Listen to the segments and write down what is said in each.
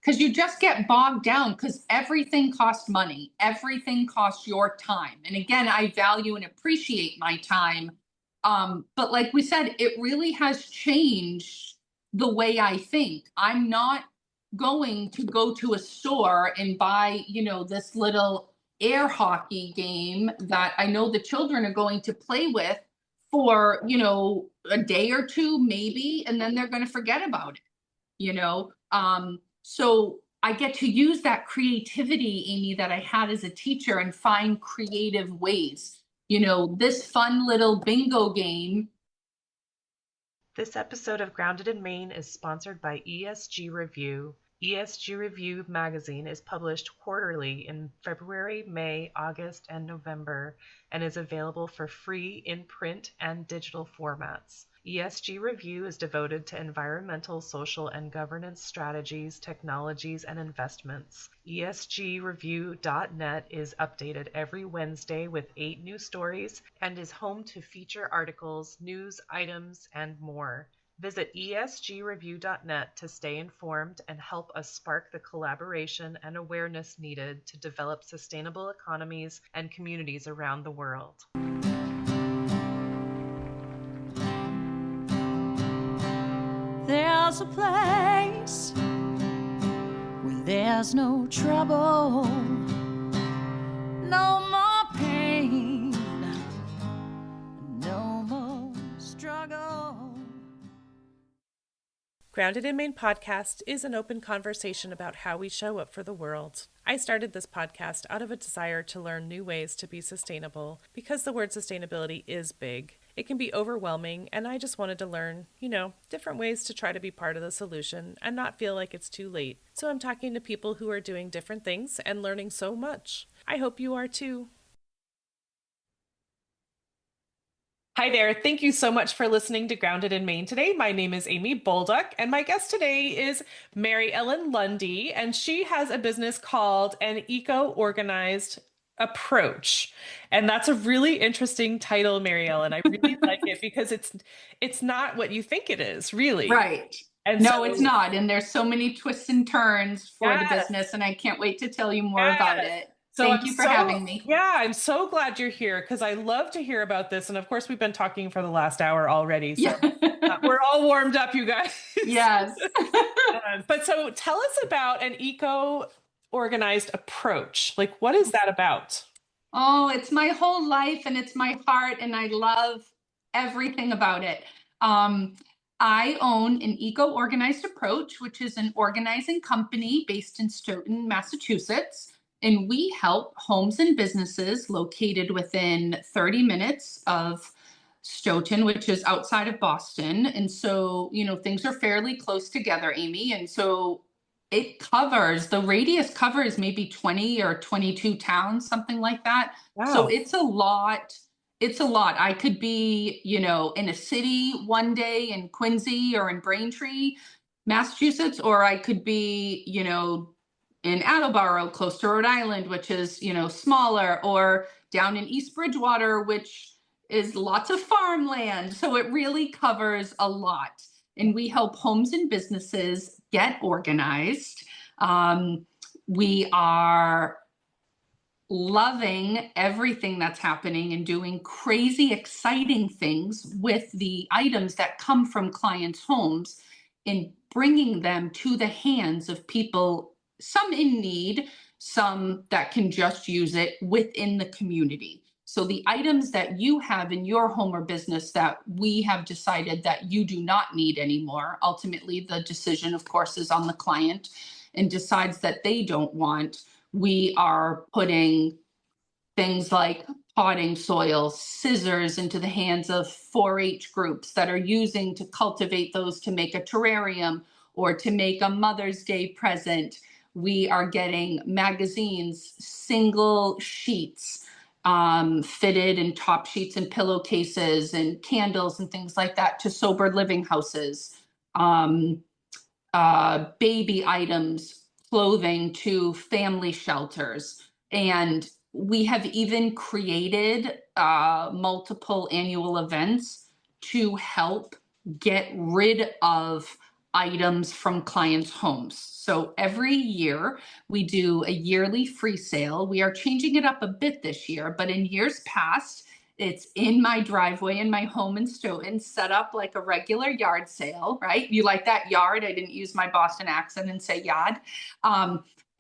because you just get bogged down because everything costs money. Everything costs your time. And again, I value and appreciate my time. But like we said, it really has changed the way I think. I'm not going to go to a store and buy, this little air hockey game that I know the children are going to play with for, a day or two, maybe, and then they're going to forget about it, So I get to use that creativity, Amy, that I had as a teacher and find creative ways. This fun little bingo game. This episode of Grounded in Maine is sponsored by ESG Review. ESG Review magazine is published quarterly in February, May, August, and November, and is available for free in print and digital formats. ESG Review is devoted to environmental, social, and governance strategies, technologies, and investments. ESGreview.net is updated every Wednesday with 8 new stories and is home to feature articles, news items, and more. Visit esgreview.net to stay informed and help us spark the collaboration and awareness needed to develop sustainable economies and communities around the world. There's a place where there's no trouble, no more pain, no more struggle. Grounded in Maine podcast is an open conversation about how we show up for the world. I started this podcast out of a desire to learn new ways to be sustainable because the word sustainability is big. It can be overwhelming, and I just wanted to learn, different ways to try to be part of the solution and not feel like it's too late. So I'm talking to people who are doing different things and learning so much. I hope you are too. Hi there. Thank you so much for listening to Grounded in Maine today. My name is Amy Bolduck, and my guest today is MaryEllen Lundy, and she has a business called An Eco-Organized Approach. And that's a really interesting title, MaryEllen. I really like it because it's not what you think it is, really. Right. And no, it's not. And there's so many twists and turns for the business, and I can't wait to tell you more about it. Thank you for having me. Yeah, I'm so glad you're here because I love to hear about this. And of course, we've been talking for the last hour already. So we're all warmed up, you guys. Yes. But so tell us about An Eco-Organized Approach. Like, what is that about? Oh, it's my whole life and it's my heart, and I love everything about it. I own An Eco-Organized Approach, which is an organizing company based in Stoughton, Massachusetts. And we help homes and businesses located within 30 minutes of Stoughton, which is outside of Boston. And so, things are fairly close together, Amy. And so the radius covers maybe 20 or 22 towns, something like that. Wow. So it's a lot. It's a lot. I could be, in a city one day in Quincy or in Braintree, Massachusetts, or I could be, in Attleboro, close to Rhode Island, which is, smaller, or down in East Bridgewater, which is lots of farmland. So it really covers a lot. And we help homes and businesses get organized. We are loving everything that's happening and doing crazy, exciting things with the items that come from clients' homes and bringing them to the hands of people, some in need, some that can just use it within the community. So the items that you have in your home or business that we have decided that you do not need anymore, ultimately the decision, of course, is on the client and decides that they don't want. We are putting things like potting soil, scissors into the hands of 4-H groups that are using to cultivate those to make a terrarium or to make a Mother's Day present. We are getting magazines, single sheets, fitted and top sheets and pillowcases and candles and things like that to sober living houses, baby items, clothing to family shelters. And we have even created multiple annual events to help get rid of items from clients' homes. So every year we do a yearly free sale. We are changing it up a bit this year, but in years past, it's in my driveway in my home in Stoughton, set up like a regular yard sale, right? You like that yard? I didn't use my Boston accent and say yard.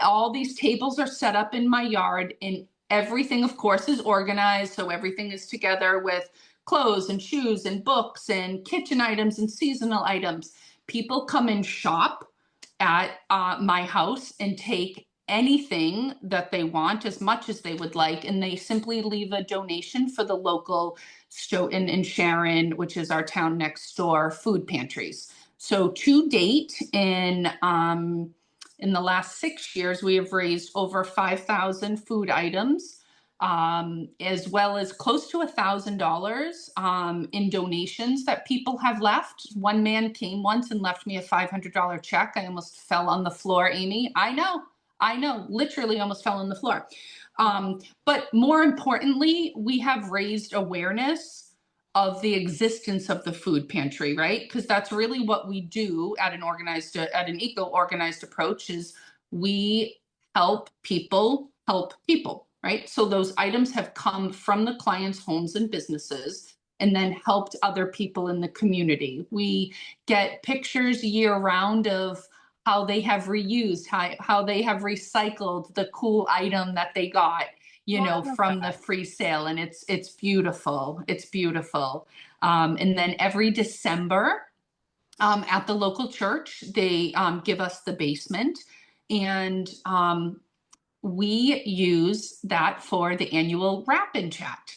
All these tables are set up in my yard, and everything, of course, is organized. So everything is together with clothes and shoes and books and kitchen items and seasonal items. People come and shop at my house and take anything that they want, as much as they would like, and they simply leave a donation for the local Stoughton and Sharon, which is our town next door, food pantries. So to date, in the last 6 years, we have raised over 5,000 food items, as well as close to $1,000 in donations that people have left. One man came once and left me a $500 check. I almost fell on the floor, Amy. I know, literally almost fell on the floor. But more importantly, we have raised awareness of the existence of the food pantry, right? Because that's really what we do at an eco-organized approach, is we help people, right? So those items have come from the clients' homes and businesses and then helped other people in the community. We get pictures year round of how they have reused, how they have recycled the cool item that they got, from the free sale. And it's beautiful. It's beautiful. And then every December, at the local church, they give us the basement, and we use that for the annual Wrap and Chat.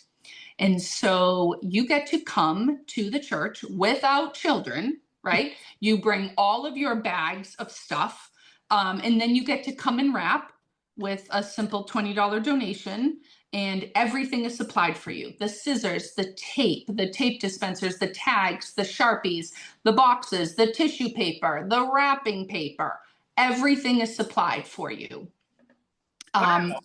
And so you get to come to the church without children, right? You bring all of your bags of stuff, and then you get to come and wrap with a simple $20 donation, and everything is supplied for you. The scissors, the tape dispensers, the tags, the Sharpies, the boxes, the tissue paper, the wrapping paper, everything is supplied for you. And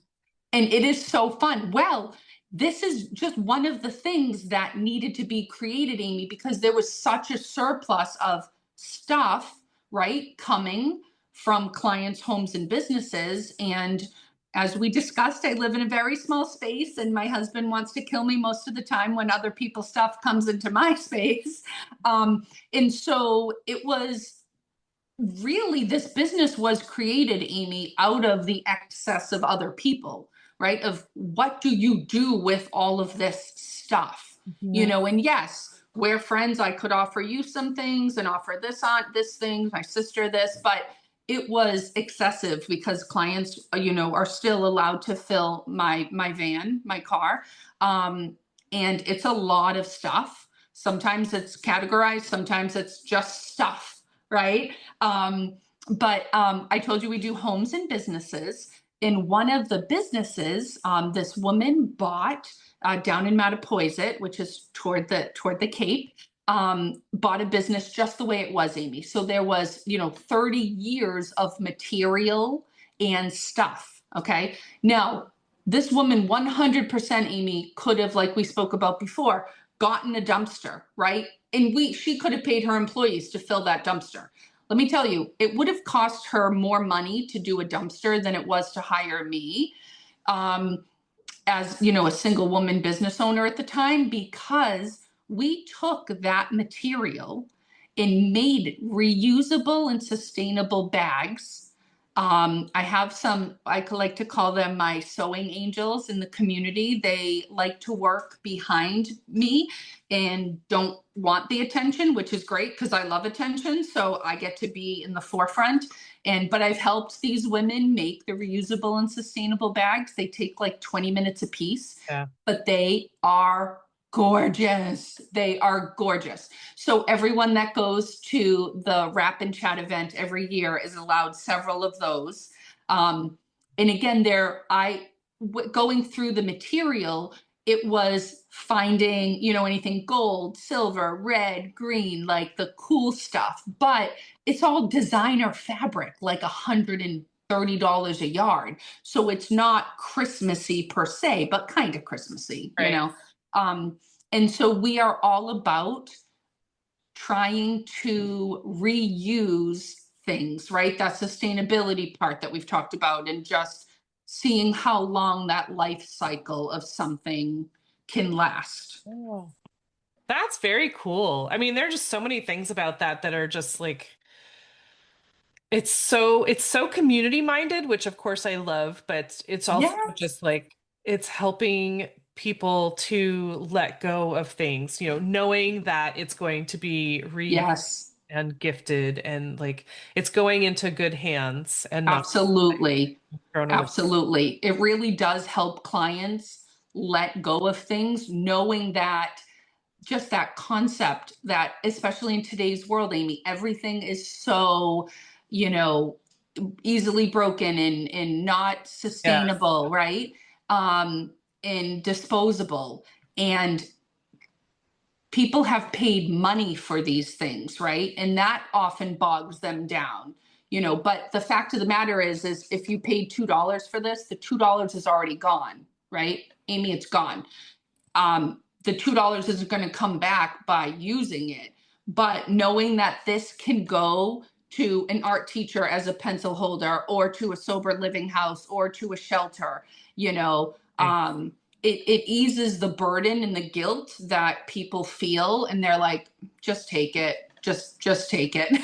it is so fun. Well, this is just one of the things that needed to be created, Amy, because there was such a surplus of stuff, right, coming from clients' homes and businesses. And as we discussed, I live in a very small space, and my husband wants to kill me most of the time when other people's stuff comes into my space. And so it was really, this business was created, Amy, out of the excess of other people, right? Of what do you do with all of this stuff, and yes, we're friends. I could offer you some things and offer this thing, my sister this, but it was excessive because clients, are still allowed to fill my van, my car. And it's a lot of stuff. Sometimes it's categorized, sometimes it's just stuff, right? But I told you we do homes and businesses. In one of the businesses, this woman bought down in Mattapoisett, which is toward the Cape, bought a business just the way it was, Amy. So there was, 30 years of material and stuff. Okay. Now, this woman 100%, Amy, could have, like we spoke about before, gotten a dumpster, right? And she could have paid her employees to fill that dumpster. Let me tell you, it would have cost her more money to do a dumpster than it was to hire me, as a single woman business owner at the time, because we took that material and made reusable and sustainable bags. I have some, I like to call them my sewing angels in the community. They like to work behind me and don't want the attention, which is great because I love attention. So I get to be in the forefront. But I've helped these women make the reusable and sustainable bags. They take like 20 minutes a piece, but they are gorgeous. They are gorgeous. So everyone that goes to the Wrap and Chat event every year is allowed several of those. And again, going through the material, it was finding, anything gold, silver, red, green, like the cool stuff, but it's all designer fabric, like $130 a yard. So it's not Christmassy per se, but kind of Christmassy, Right. And so we are all about trying to reuse things, right? That sustainability part that we've talked about, and just seeing how long that life cycle of something can last. Oh, that's very cool. I mean, there are just so many things about that that are just like it's so community minded, which of course I love, but it's also Yes. just like it's helping people to let go of things, knowing that it's going to be re Yes. and gifted and like it's going into good hands and not Absolutely. thrown away. Absolutely. It really does help clients let go of things, knowing that just that concept that, especially in today's world, Amy, everything is so, you know, easily broken and not Yeah. sustainable, right? Um, and disposable. And people have paid money for these things, right? And that often bogs them down. But the fact of the matter is if you paid $2 for this, the $2 is already gone, right? Amy, it's gone. The $2 isn't going to come back by using it, but knowing that this can go to an art teacher as a pencil holder, or to a sober living house, or to a shelter, you know, Right. it eases the burden and the guilt that people feel, and they're like, just take it, just take it.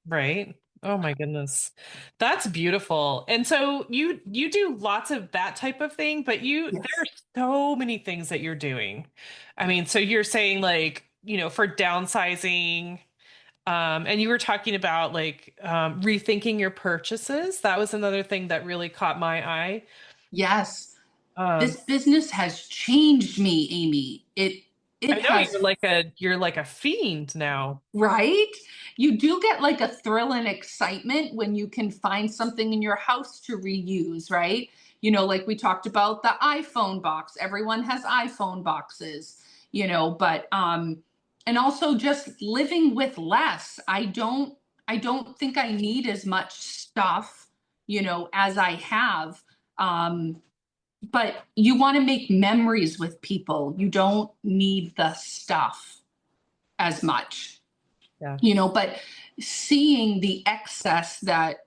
Right. Oh my goodness. That's beautiful. And so you do lots of that type of thing, but there Yes. are so many things that you're doing. I mean, so you're saying like, for downsizing, and you were talking about like rethinking your purchases. That was another thing that really caught my eye. Yes. Um, This business has changed me, Amy. It I know has. you're like a fiend now. Right? You do get like a thrill and excitement when you can find something in your house to reuse, right? Like we talked about the iPhone box. Everyone has iPhone boxes, but and also just living with less. I don't think I need as much stuff, as I have. Um but you want to make memories with people. You don't need the stuff as much, Yeah. but seeing the excess that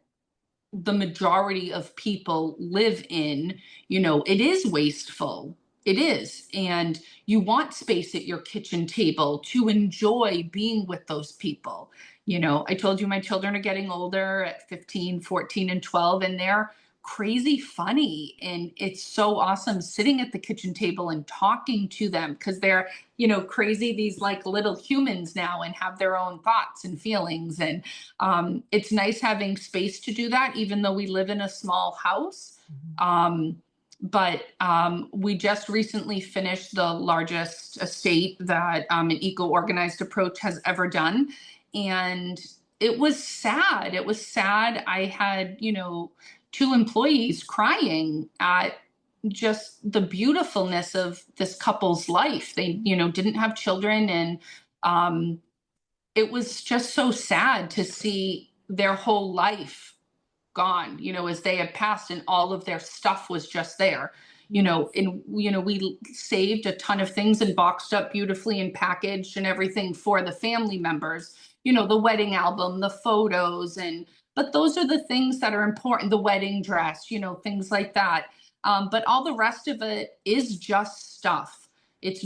the majority of people live in, it is wasteful. It is. And you want space at your kitchen table to enjoy being with those people. I told you my children are getting older at 15, 14, and 12, and they're crazy funny. And it's so awesome sitting at the kitchen table and talking to them, because they're, crazy, these like little humans now, and have their own thoughts and feelings. And it's nice having space to do that, even though we live in a small house. Mhm. But we just recently finished the largest estate that an eco organized approach has ever done. And it was sad. It was sad. I had, two employees crying at just the beautifulness of this couple's life. They, didn't have children, and um, it was just so sad to see their whole life gone, as they had passed, and all of their stuff was just there. And we saved a ton of things and boxed up beautifully and packaged and everything for the family members, the wedding album, the photos, and but those are the things that are important, the wedding dress, things like that. But all the rest of it is just stuff. It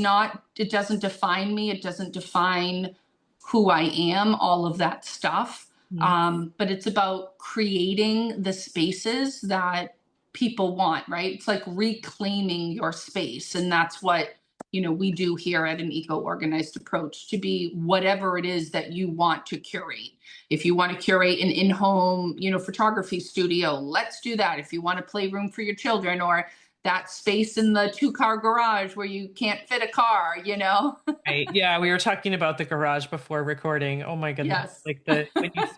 doesn't define me, it doesn't define who I am, all of that stuff. Mhm. But it's about creating the spaces that people want, right? It's like reclaiming your space. And that's what, we do here at an eco organized approach, to be whatever it is that you want to curate. If you want to curate an in home, photography studio, let's do that. If you want a playroom for your children, or that space in the 2-car garage where you can't fit a car. Right. Yeah, we were talking about the garage before recording. Oh my goodness. Yes. Like the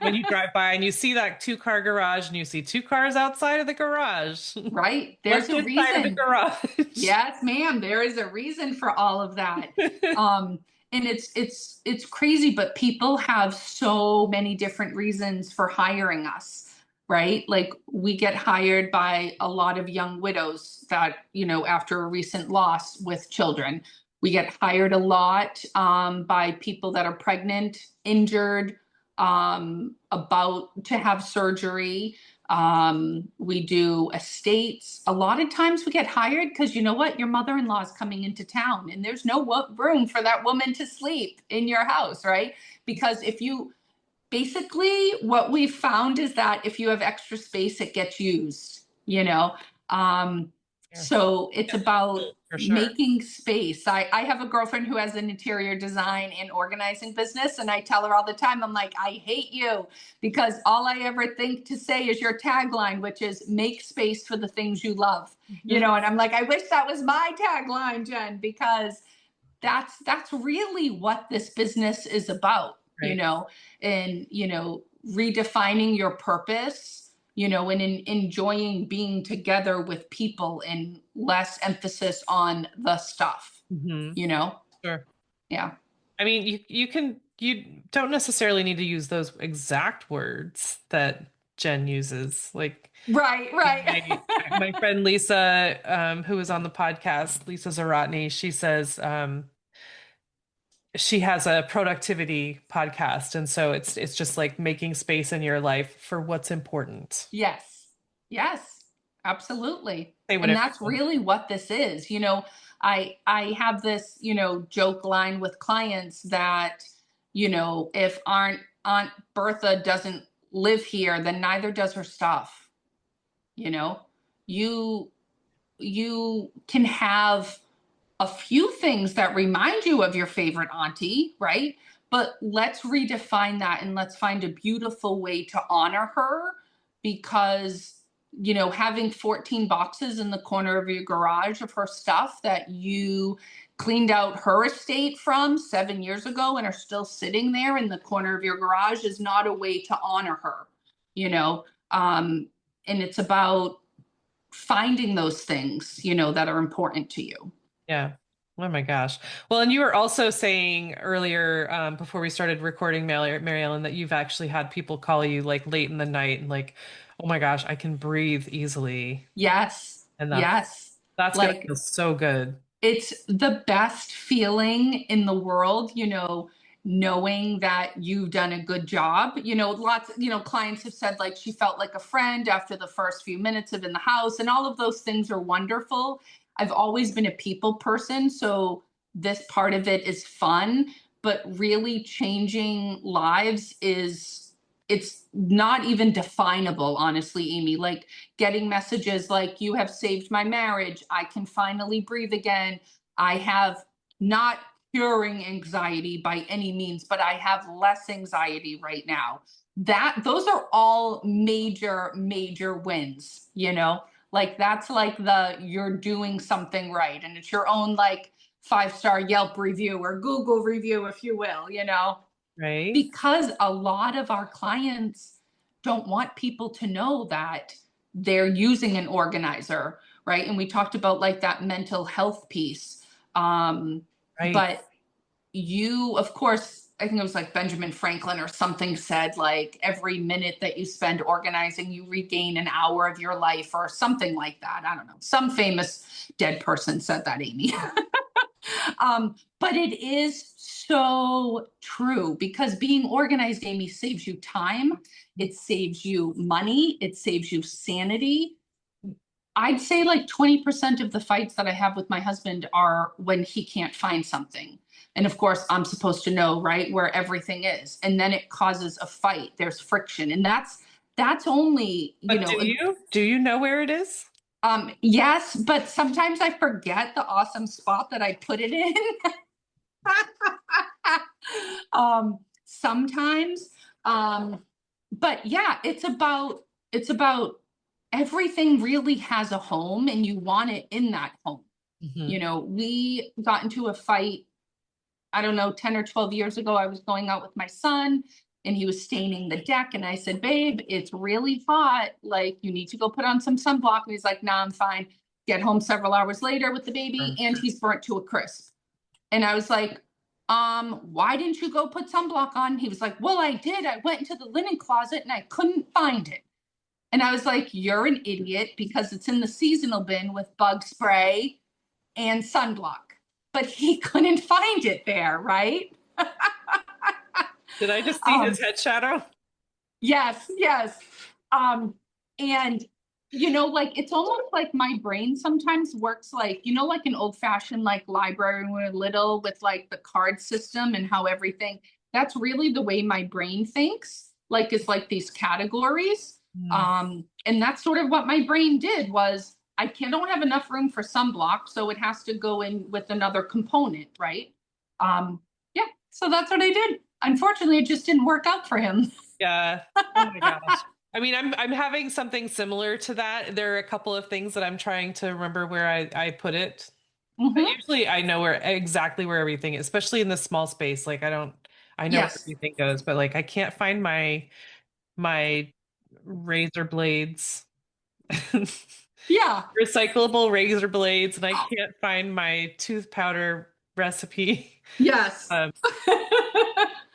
when you drive by and you see that 2-car garage and you see 2 cars outside of the garage. Right. There's What's a inside of the reason. garage? Yes, ma'am. There is a reason for all of that. Um, and it's crazy, but people have so many different reasons for hiring us, right? Like we get hired by a lot of young widows that, after a recent loss with children. We get hired a lot by people that are pregnant, injured, about to have surgery. We do estates. A lot of times we get hired because you know what? Your mother-in-law is coming into town and there's no room for that woman to sleep in your house, right? Because if you basically what we've found is that if you have extra space, it gets used, you know? Um, Yeah. so it's about For sure. making space. I have a girlfriend who has an interior design and organizing business, and I tell her all the time, I'm like, I hate you because all I ever think to say is your tagline, which is make space for the things you love, you know? And I'm like, I wish that was my tagline, Jen, because that's really what this business is about, you Right. know, and, you know, redefining your purpose, you know, and enjoying being together with people and less emphasis on the stuff, you know? Sure. Yeah. I mean, you don't necessarily need to use those exact words that Jen uses. Like Right, right. my friend Lisa, who was on the podcast, Lisa Zaratni, she says she has a productivity podcast, and so it's just like making space in your life for what's important. Yes. Yes. Absolutely. Say And whatever that's you want. really what this is. You know, I have this, you know, joke line with clients that, you know, if Aunt Bertha doesn't live here, then neither does her stuff. You know, you you can have a few things that remind you of your favorite auntie, right? But let's redefine that and let's find a beautiful way to honor her because, you know, having 14 boxes in the corner of your garage of her stuff that you cleaned out her estate from 7 years ago and are still sitting there in the corner of your garage is not a way to honor her, you know? And it's about finding those things, you know, that are important to you. Yeah. Oh my gosh. Well, and you were also saying earlier, before we started recording, Mary Ellen, that you've actually had people call you like late in the night and like, oh my gosh, I can breathe easily. Yes. And Yes. that's gonna Like feel so good. it's the best feeling in the world, you know, knowing that you've done a good job. You know, lots, you know, clients have said like she felt like a friend after the first few minutes of in the house, and all of those things are wonderful. I've always been a people person, so this part of it is fun, but really changing lives is it's not even definable, honestly, Amy. Like getting messages like, you have saved my marriage. I can finally breathe again. I have not curing anxiety by any means, but I have less anxiety right now. That those are all major, major wins, you know, like that's like the you're doing something right. And it's your own like 5-star Yelp review or Google review, if you will, you know, Right? because a lot of our clients don't want people to know that they're using an organizer, right? And we talked about like that mental health piece. Right. But you, of course, I think it was like Benjamin Franklin or something said like every minute that you spend organizing, you regain an hour of your life or something like that. I don't know. Some famous dead person said that, Amy. But it is so true because being organized, Amy, saves you time, it saves you money, it saves you sanity. I'd say like 20% of the fights that I have with my husband are when he can't find something. And of course, I'm supposed to know, right, where everything is. And then it causes a fight. There's friction. And that's only, you But know, do you know where it is? yes, but sometimes I forget the awesome spot that I put it in. Sometimes, but yeah, it's about everything really has a home and you want it in that home. Mhm. You know, we got into a fight, I don't know, 10 or 12 years ago. I was going out with my son and he was staining the deck. And I said, babe, it's really hot. Like, you need to go put on some sunblock. And he's like, nah, I'm fine. Get home several hours later with the baby and he's burnt to a crisp. And I was like, why didn't you go put sunblock on? He was like, well, I did. I went into the linen closet and I couldn't find it. And I was like, you're an idiot because it's in the seasonal bin with bug spray and sunblock. but he couldn't find it there, right? Did I just see Um, his head shadow? yes, yes. Um, and like it's almost like my brain sometimes works like, like an old fashioned like library when we were little with like the card system and how everything, that's really the way my brain thinks. Like it's like these categories. Mm. And that's sort of what my brain did was don't have enough room for sunblock, so it has to go in with another component, right? Yeah, so that's what I did. Unfortunately, it just didn't work out for him. Yeah. Oh my gosh. I mean, I'm having something similar to that. There are a couple of things that I'm trying to remember where I put it. But Hmm. usually I know where exactly where everything is, especially in the small space. Like I know where Yes. everything goes, but like I can't find my razor blades. Yeah. Recyclable razor blades, and I can't find my tooth powder recipe. Yes. Um,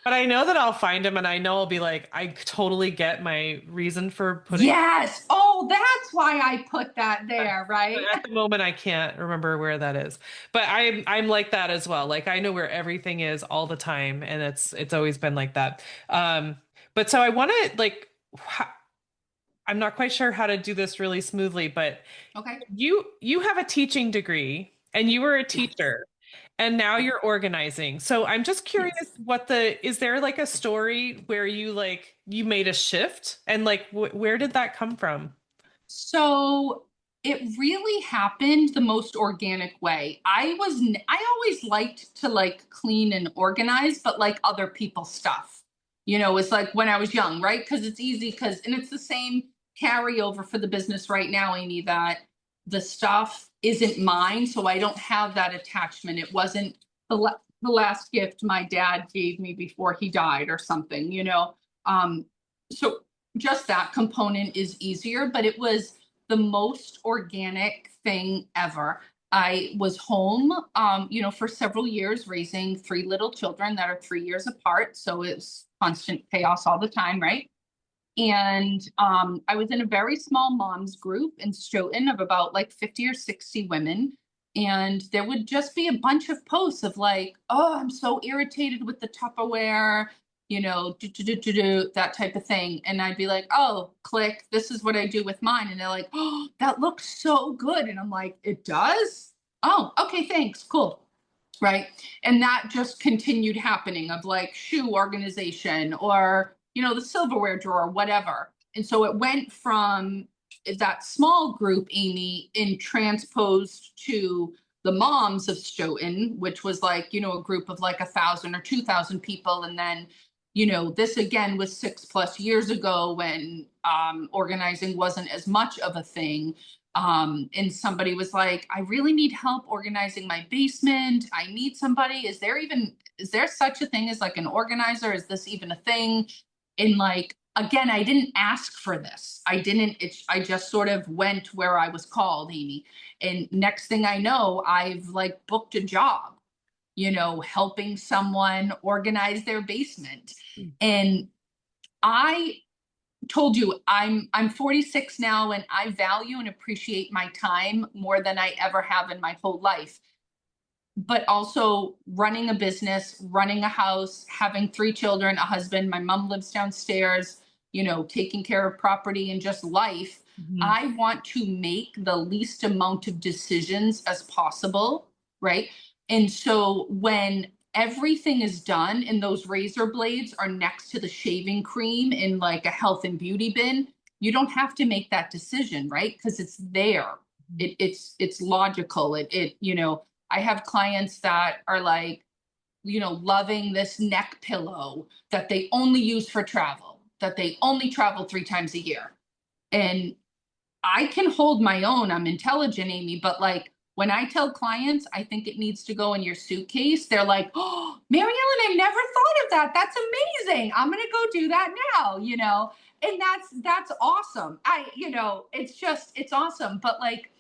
but I know that I'll find them, and I know I'll be like, I totally get my reason for putting. Yes. Oh, that's why I put that there, But right? at the moment, I can't remember where that is. But I'm like that as well. Like I know where everything is all the time, and it's always been like that. But so I want to like, I'm not quite sure how to do this really smoothly, but Okay. you have a teaching degree, and you were a Yes. teacher. And now Yes. you're organizing. So I'm just curious Yes. is there like a story where you made a shift and like where did that come from? So it really happened the most organic way. I always liked to like clean and organize, but like other people's stuff. It's like when I was young, right? Because it's easy and it's the same carryover for the business right now, Amy, that the stuff isn't mine. So I don't have that attachment. It wasn't the last gift my dad gave me before he died or something. So just that component is easier, but it was the most organic thing ever. I was home, for several years raising three little children that are 3 years apart. So it's constant chaos all the time, right? And I was in a very small moms group in Stoughton of about like 50 or 60 women. And there would just be a bunch of posts of like, oh, I'm so irritated with the Tupperware, that type of thing. And I'd be like, oh, click, this is what I do with mine. And they're like, oh, that looks so good. And I'm like, it does? Oh, okay, thanks, cool. Right. And that just continued happening of like shoe organization or, the silverware drawer, whatever. And so it went from that small group, Amy, in transposed to the moms of Stoughton, which was like, a group of like 1,000 or 2,000 people. And then, this again was 6+ years ago when organizing wasn't as much of a thing. And somebody was like, I really need help organizing my basement. I need somebody. Is there such a thing as like an organizer? Is this even a thing? And like, again, I didn't ask for this. I just sort of went where I was called, Amy. And next thing I know, I've like booked a job, helping someone organize their basement. And I told you I'm 46 now and I value and appreciate my time more than I ever have in my whole life. But also running a business, running a house, having three children, a husband, my mom lives downstairs, taking care of property and just life. Mhm. I want to make the least amount of decisions as possible, right? And so when everything is done and those razor blades are next to the shaving cream in like a health and beauty bin, you don't have to make that decision, right? Because it's there. It's logical. I have clients that are like, loving this neck pillow that they only use for travel, that they only travel 3 times a year. And I can hold my own. I'm intelligent, Amy, but like when I tell clients I think it needs to go in your suitcase, they're like, oh, MaryEllen, I never thought of that. That's amazing. I'm gonna go do that now. And that's awesome. It's awesome. But like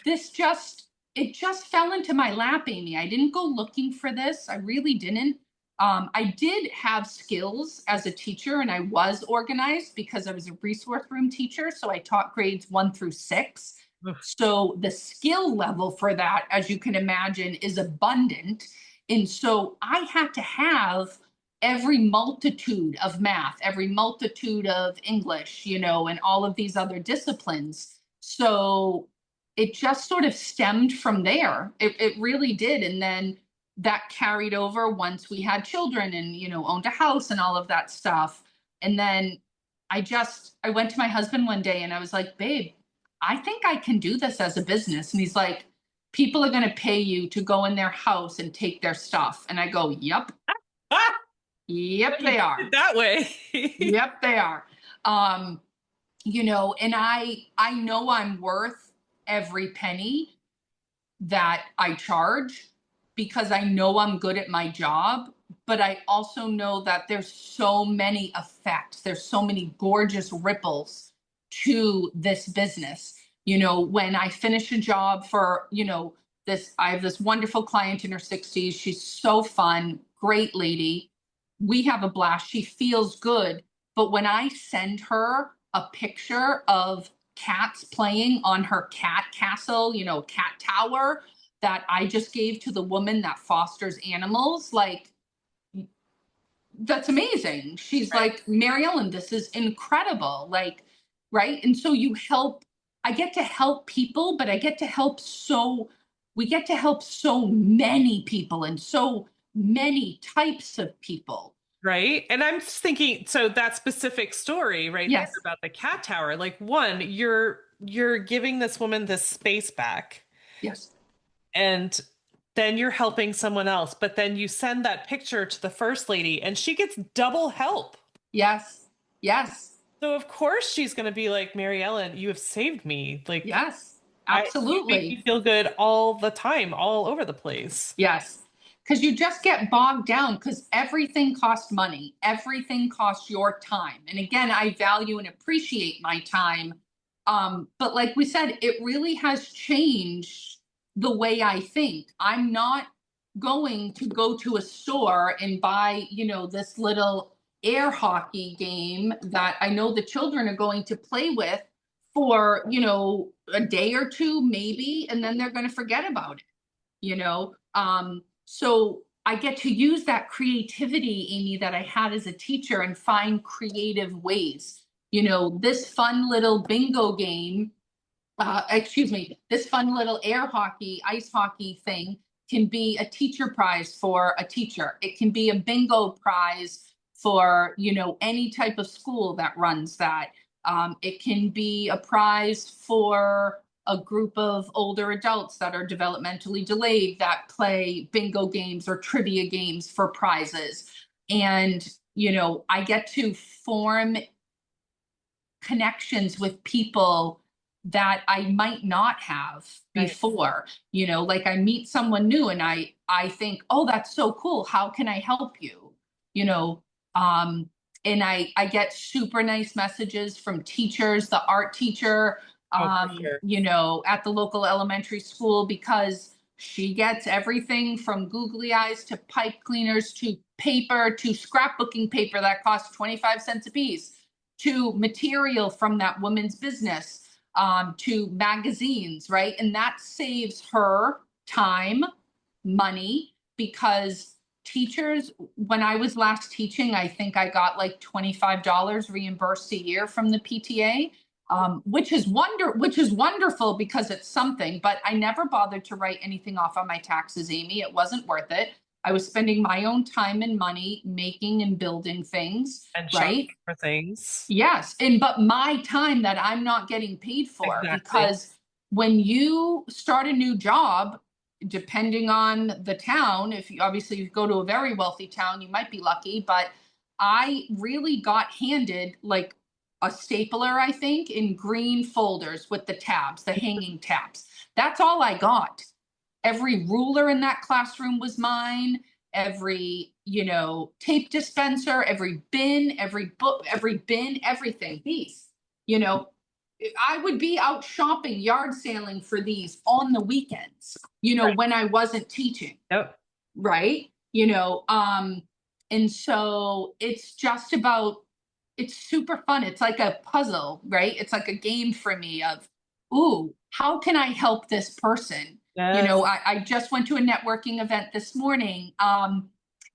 this just it just fell into my lap, Amy. I didn't go looking for this. I really didn't. I did have skills as a teacher and I was organized because I was a resource room teacher. So I taught grades 1 through 6. Oof. So the skill level for that, as you can imagine, is abundant. And so I had to have every multitude of math, every multitude of English, and all of these other disciplines. So it just sort of stemmed from there. It really did. And then that carried over once we had children and, owned a house and all of that stuff. And then I went to my husband one day and I was like, babe, I think I can do this as a business. And he's like, people are going to pay you to go in their house and take their stuff. And I go, yep, Ah, yep, you they put are. it that way. Yep, they are. Um, and I know I'm worth every penny that I charge because I know I'm good at my job, but I also know that there's so many effects. There's so many gorgeous ripples to this business. When I finish a job for, I have this wonderful client in her 60s. She's so fun, great lady. We have a blast. She feels good. But when I send her a picture of cats playing on her cat castle, cat tower that I just gave to the woman that fosters animals, like, that's amazing. She's Right. like, MaryEllen, this is incredible. Like, right. And so I get to help people, but we get to help so many people and so many types of people. Right. And I'm just thinking, so that specific story right there Yes. about the cat tower, like one, you're giving this woman this space back, Yes. and then you're helping someone else, but then you send that picture to the first lady and she gets double help. Yes. Yes. So of course she's going to be like, Mary Ellen, you have saved me. Like, Yes. you make me Absolutely. feel good all the time, all over the place. Yes. Because you just get bogged down because everything costs money. Everything costs your time. And again, I value and appreciate my time. But like we said, it really has changed the way I think. I'm not going to go to a store and buy, this little air hockey game that I know the children are going to play with for, a day or two, maybe, and then they're going to forget about it. So I get to use that creativity, Amy, that I had as a teacher and find creative ways. This fun little bingo game, excuse me, this fun little air hockey, ice hockey thing can be a teacher prize for a teacher. It can be a bingo prize for, any type of school that runs that. It can be a prize for a group of older adults that are developmentally delayed that play bingo games or trivia games for prizes. And, I get to form connections with people that I might not have Right. before. Like I meet someone new and I think, oh, that's so cool. How can I help you? You know, um, and I get super nice messages from teachers, the art teacher, Oh, for sure. at the local elementary school because she gets everything from googly eyes to pipe cleaners to paper to scrapbooking paper that costs 25 cents a piece to material from that woman's business, to magazines, right? And that saves her time, money, because teachers, when I was last teaching, I think I got like $25 reimbursed a year from the PTA. Which is wonderful because it's something, but I never bothered to write anything off on my taxes, Amy. It wasn't worth it. I was spending my own time and money making and building things, And shopping right? for things. Yes, but my time that I'm not getting paid for, Exactly. because when you start a new job, depending on the town, if you obviously you go to a very wealthy town, you might be lucky, but I really got handed like a stapler, I think, in green folders with the tabs, the hanging tabs. That's all I got. Every ruler in that classroom was mine. Every, tape dispenser, every bin, every book, every bin, everything. These, you know, I would be out shopping, yard sailing for these on the weekends, Right. when I wasn't teaching, Yep. right? And so it's super fun. It's like a puzzle, right? It's like a game for me of, ooh, how can I help this person? You Yes. know, I just went to a networking event this morning.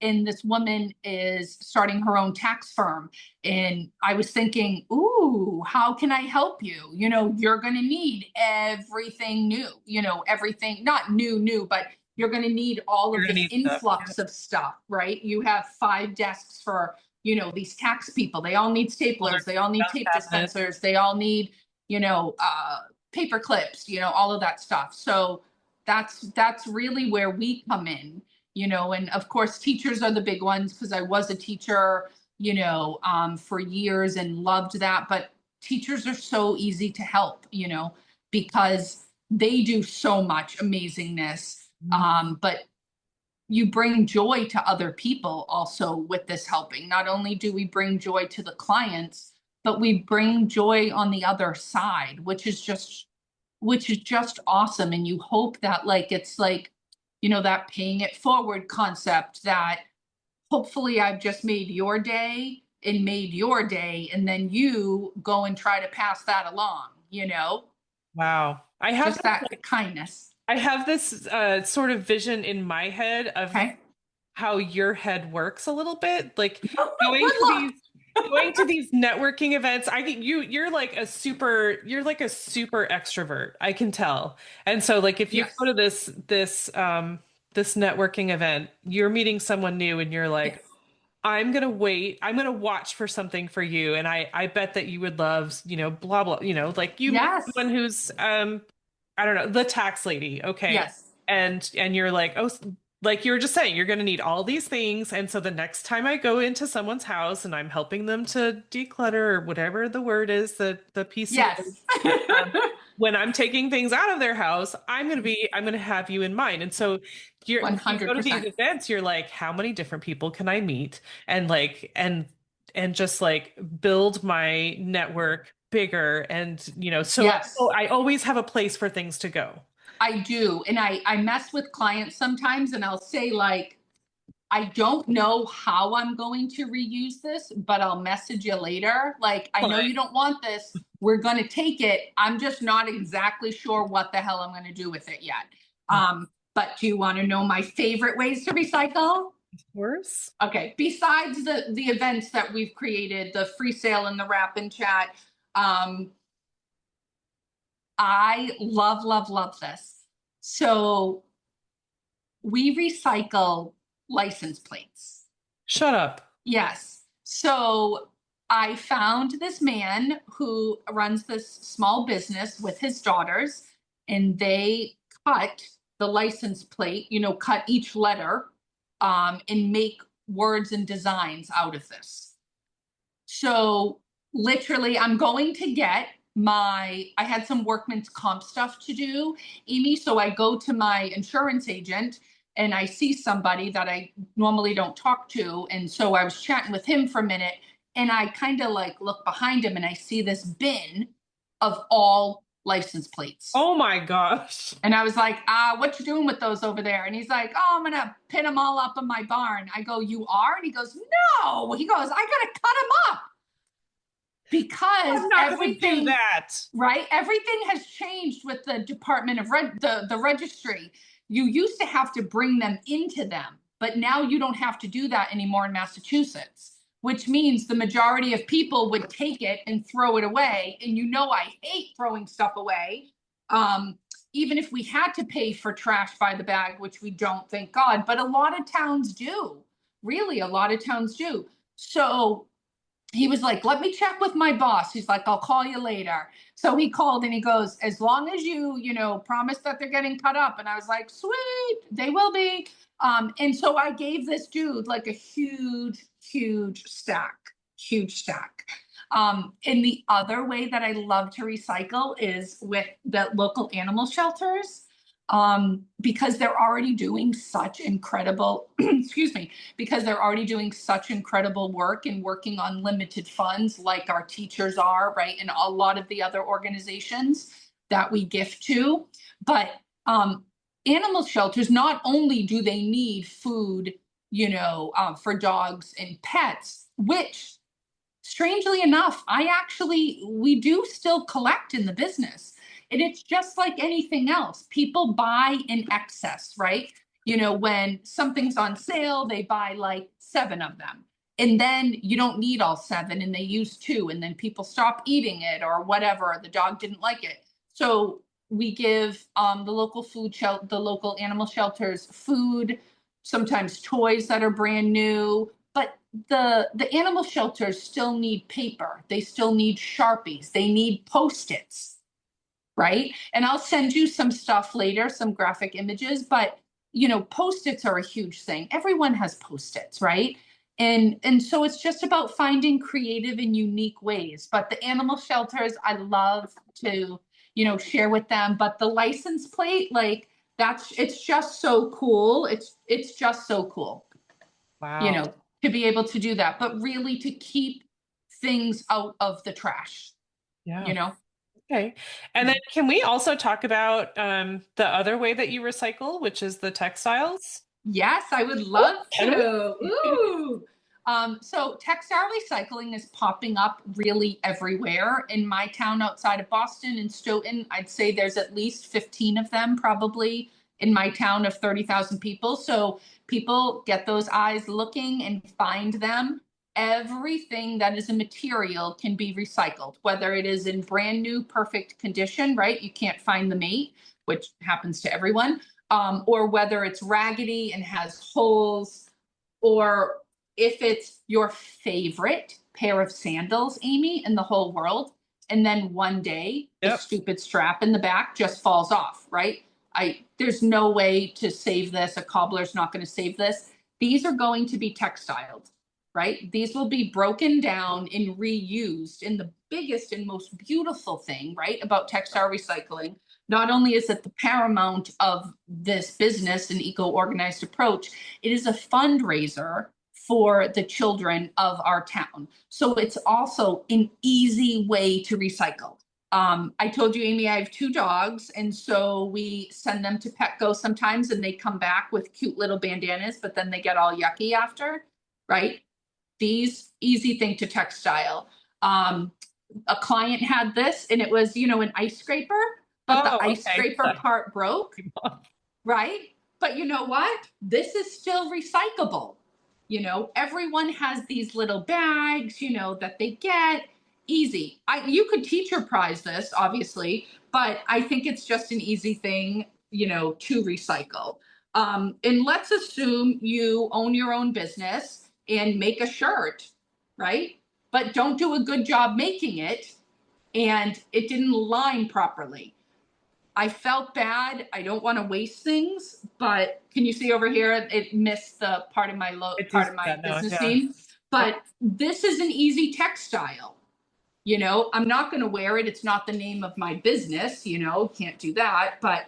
And this woman is starting her own tax firm. And I was thinking, ooh, how can I help you? You know, you're going to need everything new, you know, everything, not new, but you're going to need all You're of gonna this need stuff. influx of stuff, right? You have 5 desks for, you know, these tax people. They all need Older staplers. They all need stuff tape cabinet. dispensers. They all need, you know, paper clips, you know, all of that stuff. So that's really where we come in, you know, and of course teachers are the big ones because I was a teacher, you know, for years and loved that. But teachers are so easy to help, you know, because they do so much amazingness. But you bring joy to other people also with this helping. Not only do we bring joy to the clients, but we bring joy on the other side, which is just awesome. And you hope that like it's like, you know, that paying it forward concept that hopefully I've just made your day and made your day, and then you go and try to pass that along, you know, Wow. just that kindness. I have this sort of vision in my head of Okay. how your head works a little bit, like going Good to luck. these networking events. I think you're like a super extrovert. I can tell. And so like if you go Yes. to this networking event, you're meeting someone new and you're Yes. like, I'm gonna wait. I'm gonna watch for something for you, and I bet that you would love, you know, blah blah. You know, like you meet Yes. someone who's I don't know, the tax lady, okay, Yes. and you're like, oh, like you were just saying, you're gonna need all these things, and so the next time I go into someone's house and I'm helping them to declutter or whatever the word is, the PC word, Yes. when I'm taking things out of their house, I'm gonna have you in mind. And so you go to these 100%. events, you're like, how many different people can I meet? And like and just like build my network bigger. And you know, so Yes. I always have a place for things to go. I do. And I mess with clients sometimes and I'll say like, I don't know how I'm going to reuse this, but I'll message you later. Like, I know Fine. you don't want this. We're going to take it. I'm just not exactly sure what the hell I'm going to do with it yet. But do you want to know my favorite ways to recycle? Worse. Okay, besides the events that we've created, the free sale and the wrap and chat, um, I love this. So we recycle license plates. Shut up. Yes. So I found this man who runs this small business with his daughters, and they cut the license plate, you know, cut each letter, and make words and designs out of this. So literally, I'm going to get I had some workman's comp stuff to do, Amy. So I go to my insurance agent and I see somebody that I normally don't talk to. And so I was chatting with him for a minute and I kind of like look behind him and I see this bin of all license plates. Oh my gosh. And I was like, what you doing with those over there? And he's like, oh, I'm gonna pin them all up in my barn. I go, you are? And he goes, no. He goes, I gotta cut them up because I'm not going to do everything, that. right? Everything has changed with the Department of the registry. You used to have to bring them into them, but now you don't have to do that anymore in Massachusetts, which means the majority of people would take it and throw it away. And you know, I hate throwing stuff away. Even if we had to pay for trash by the bag, which we don't, thank God, but a lot of towns do. Really, a lot of towns do. So he was like, let me check with my boss. He's like, I'll call you later. So he called and he goes, as long as you know, promise that they're getting cut up. And I was like, sweet, they will be. And so I gave this dude like a huge stack, huge stack. And the other way that I love to recycle is with the local animal shelters, because they're already doing such incredible, excuse me, because they're already doing such incredible work and working on limited funds like our teachers are, right? And a lot of the other organizations that we gift to. But animal shelters, not only do they need food, you know, for dogs and pets, which strangely enough, we do still collect in the business. And it's just like anything else. People buy in excess, right? When something's on sale, they buy like 7 of them. And then you don't need all 7 and they use 2 and then people stop eating it or whatever. The dog didn't like it. So we give the local the local animal shelters food, sometimes toys that are brand new. But the animal shelters still need paper. They still need Sharpies. They need Post-its, right? And I'll send you some stuff later, some graphic images, but Post-its are a huge thing. Everyone has Post-its, right? And so it's just about finding creative and unique ways. But the animal shelters, I love to, share with them. But the license plate, like it's just so cool. It's just so cool, you Wow. know, to be able to do that, but really to keep things out of the trash, Yeah. you know? Okay. And then can we also talk about the other way that you recycle, which is the textiles? Yes, I would Oh, love can to. we? Ooh. So textile recycling is popping up really everywhere. In my town outside of Boston, in Stoughton, I'd say there's at least 15 of them probably in my town of 30,000 people. So people get those eyes looking and find them. Everything that is a material can be recycled, whether it is in brand new, perfect condition, right? You can't find the mate, which happens to everyone, or whether it's raggedy and has holes, or if it's your favorite pair of sandals, Amy, in the whole world, and then one day the Yep. stupid strap in the back just falls off, right? There's no way to save this. A cobbler's not going to save this. These are going to be textiled, right? These will be broken down and reused. And the biggest and most beautiful thing, right, about textile recycling, not only is it the paramount of this business and eco-organized approach, it is a fundraiser for the children of our town. So it's also an easy way to recycle. I told you, Amy, I have 2 dogs, and so we send them to Petco sometimes, and they come back with cute little bandanas, but then they get all yucky after, right? These easy thing to textile. Um, a client had this, and it was, an ice scraper, but the Oh, ice okay. scraper part broke, right? But you know what? This is still recyclable. Everyone has these little bags, that they get easy. You could teacher prize this, obviously, but I think it's just an easy thing, to recycle. And let's assume you own your own business and make a shirt, right? But don't do a good job making it, and it didn't line properly. I felt bad. I don't want to waste things, but can you see over here? It missed the part of my I do part see of my that now. business Yeah. name. Yep. But this is an easy textile. I'm not going to wear it. It's not the name of my business. Can't do that. But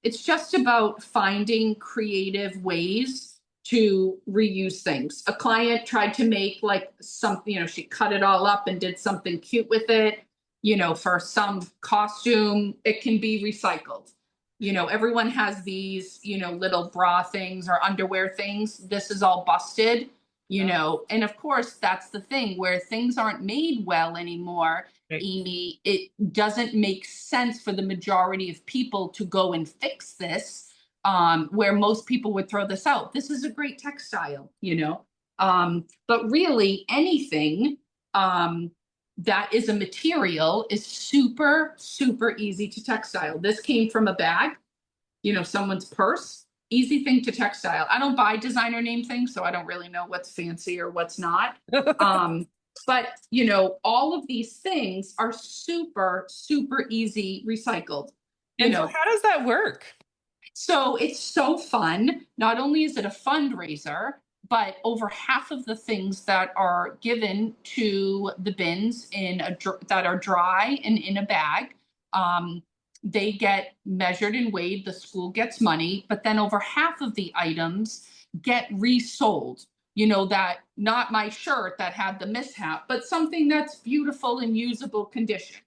it's just about finding creative ways to reuse things. A client tried to make like something. She cut it all up and did something cute with it, for some costume. It can be recycled. Everyone has these, little bra things or underwear things. This is all busted, and of course, that's the thing where things aren't made well anymore, Right. Amy. It doesn't make sense for the majority of people to go and fix this, where most people would throw this out. This is a great textile, but really anything, that is a material is super, super easy to textile. This came from a bag, someone's purse. Easy thing to textile. I don't buy designer name things, so I don't really know what's fancy or what's not. But all of these things are super, super easy recycled. You And so know, how does that work? so it's so fun. Not only is it a fundraiser, but over half of the things that are given to the bins that are dry and in a bag, um, they get measured and weighed. The school gets money, but then over half of the items get resold. That not my shirt that had the mishap, but something that's beautiful and usable condition.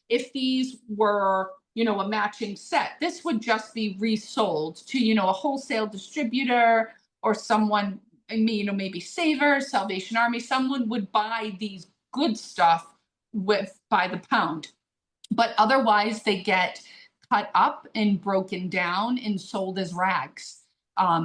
If these were a matching set, this would just be resold to, a wholesale distributor or someone, maybe Savers, Salvation Army, someone would buy these good stuff by the pound. but otherwise they get cut up and broken down and sold as rags.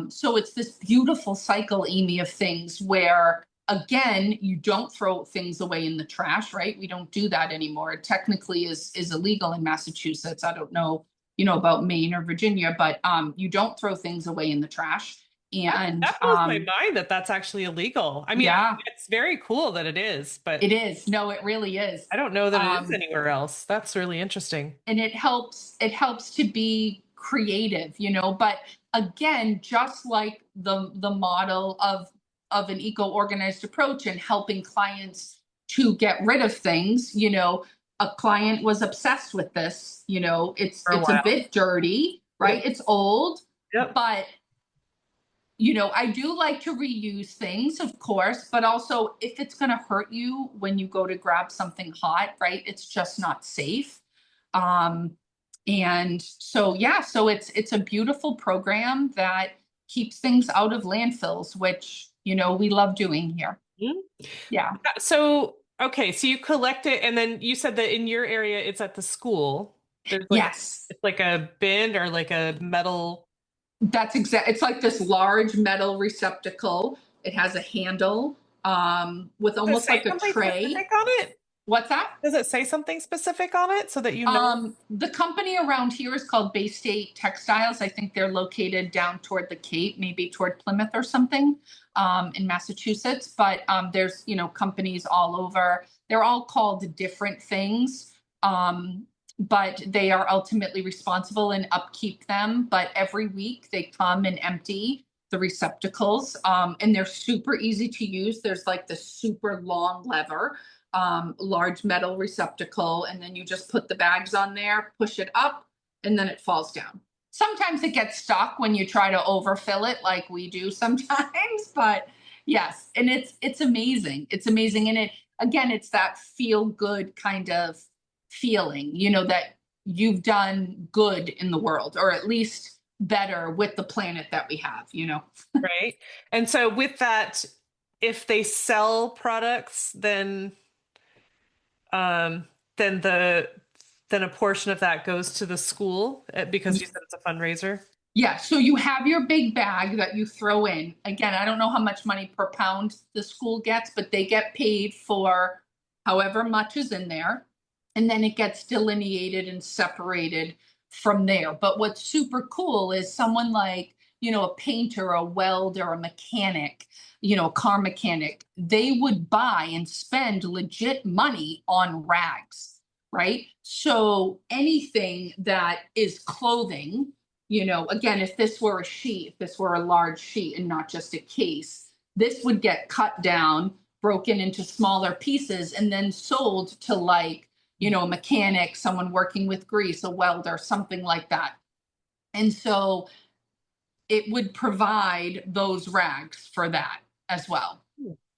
So it's this beautiful cycle, Amy, of things where, again, you don't throw things away in the trash, right? We don't do that anymore. It technically is illegal in Massachusetts. I don't know, about Maine or Virginia, but you don't throw things away in the trash. And That blows my mind that that's actually illegal. I mean, yeah, it's very cool that it is, but it is. No, it really is. I don't know that it is Um, anywhere else. That's really interesting. and it helps to be creative, but again, just like the model of an eco-organized approach and helping clients to get rid of things, a client was obsessed with this, it's For a it's a while. bit dirty, right? Yep. It's old, Yep. but I do like to reuse things, of course, but also if it's going to hurt you when you go to grab something hot, right? It's just not safe. Um, and so, yeah, so it's a beautiful program that keeps things out of landfills, which, we love doing here. Mhm. Yeah. So, okay, so you collect it, and then you said that in your area it's at the school. There's like Yes. it's like a bin or like a metal. It's like this large metal receptacle. It has a handle, with Does it almost say like a something tray. specific on it? What's that? Does it say something specific on it so that you know? The company around here is called Bay State Textiles. I think they're located down toward the Cape, maybe toward Plymouth or something, in Massachusetts. But there's, companies all over. They're all called different things, but they are ultimately responsible and upkeep them. But every week they come and empty the receptacles, and they're super easy to use. There's like the super long lever, large metal receptacle, and then you just put the bags on there, push it up, and then it falls down. Sometimes it gets stuck when you try to overfill it like we do sometimes, but yes, and it's amazing. It's amazing. And it's that feel good kind of feeling, that you've done good in the world, or at least better with the planet that we have. Right. And so with that, if they sell products, um then a portion of that goes to the school because you said it's a fundraiser. Yeah, so you have your big bag that you throw in. Again, I don't know how much money per pound the school gets, but they get paid for however much is in there. And then it gets delineated and separated from there. But what's super cool is someone like, a painter, a welder, a mechanic, a car mechanic, they would buy and spend legit money on rags, right? So anything that is clothing, again, if this were a sheet, if this were a large sheet and not just a case, this would get cut down, broken into smaller pieces, and then sold to, like, a mechanic, someone working with grease, a welder, something like that. And so it would provide those rags for that as well.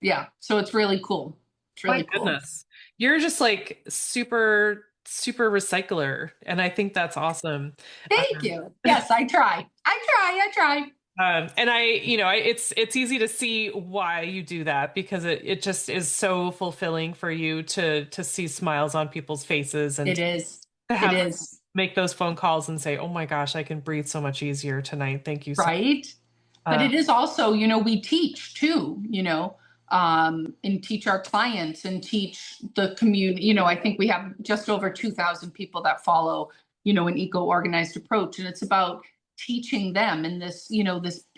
Yeah. So it's really cool. It's My really cool. goodness. You're just like super, super recycler. And I think that's awesome. Thank you. Yes, I try. I try. And it's easy to see why you do that because it just is so fulfilling for you to see smiles on people's faces and It is. to It have them is. make those phone calls and say, "Oh my gosh, I can breathe so much easier tonight. Thank you so much." Right. But Uh, it is also, we teach too, and teach our clients and teach the community. I think we have just over 2,000 people that follow, an eco-organized approach. And it's about teaching them. And this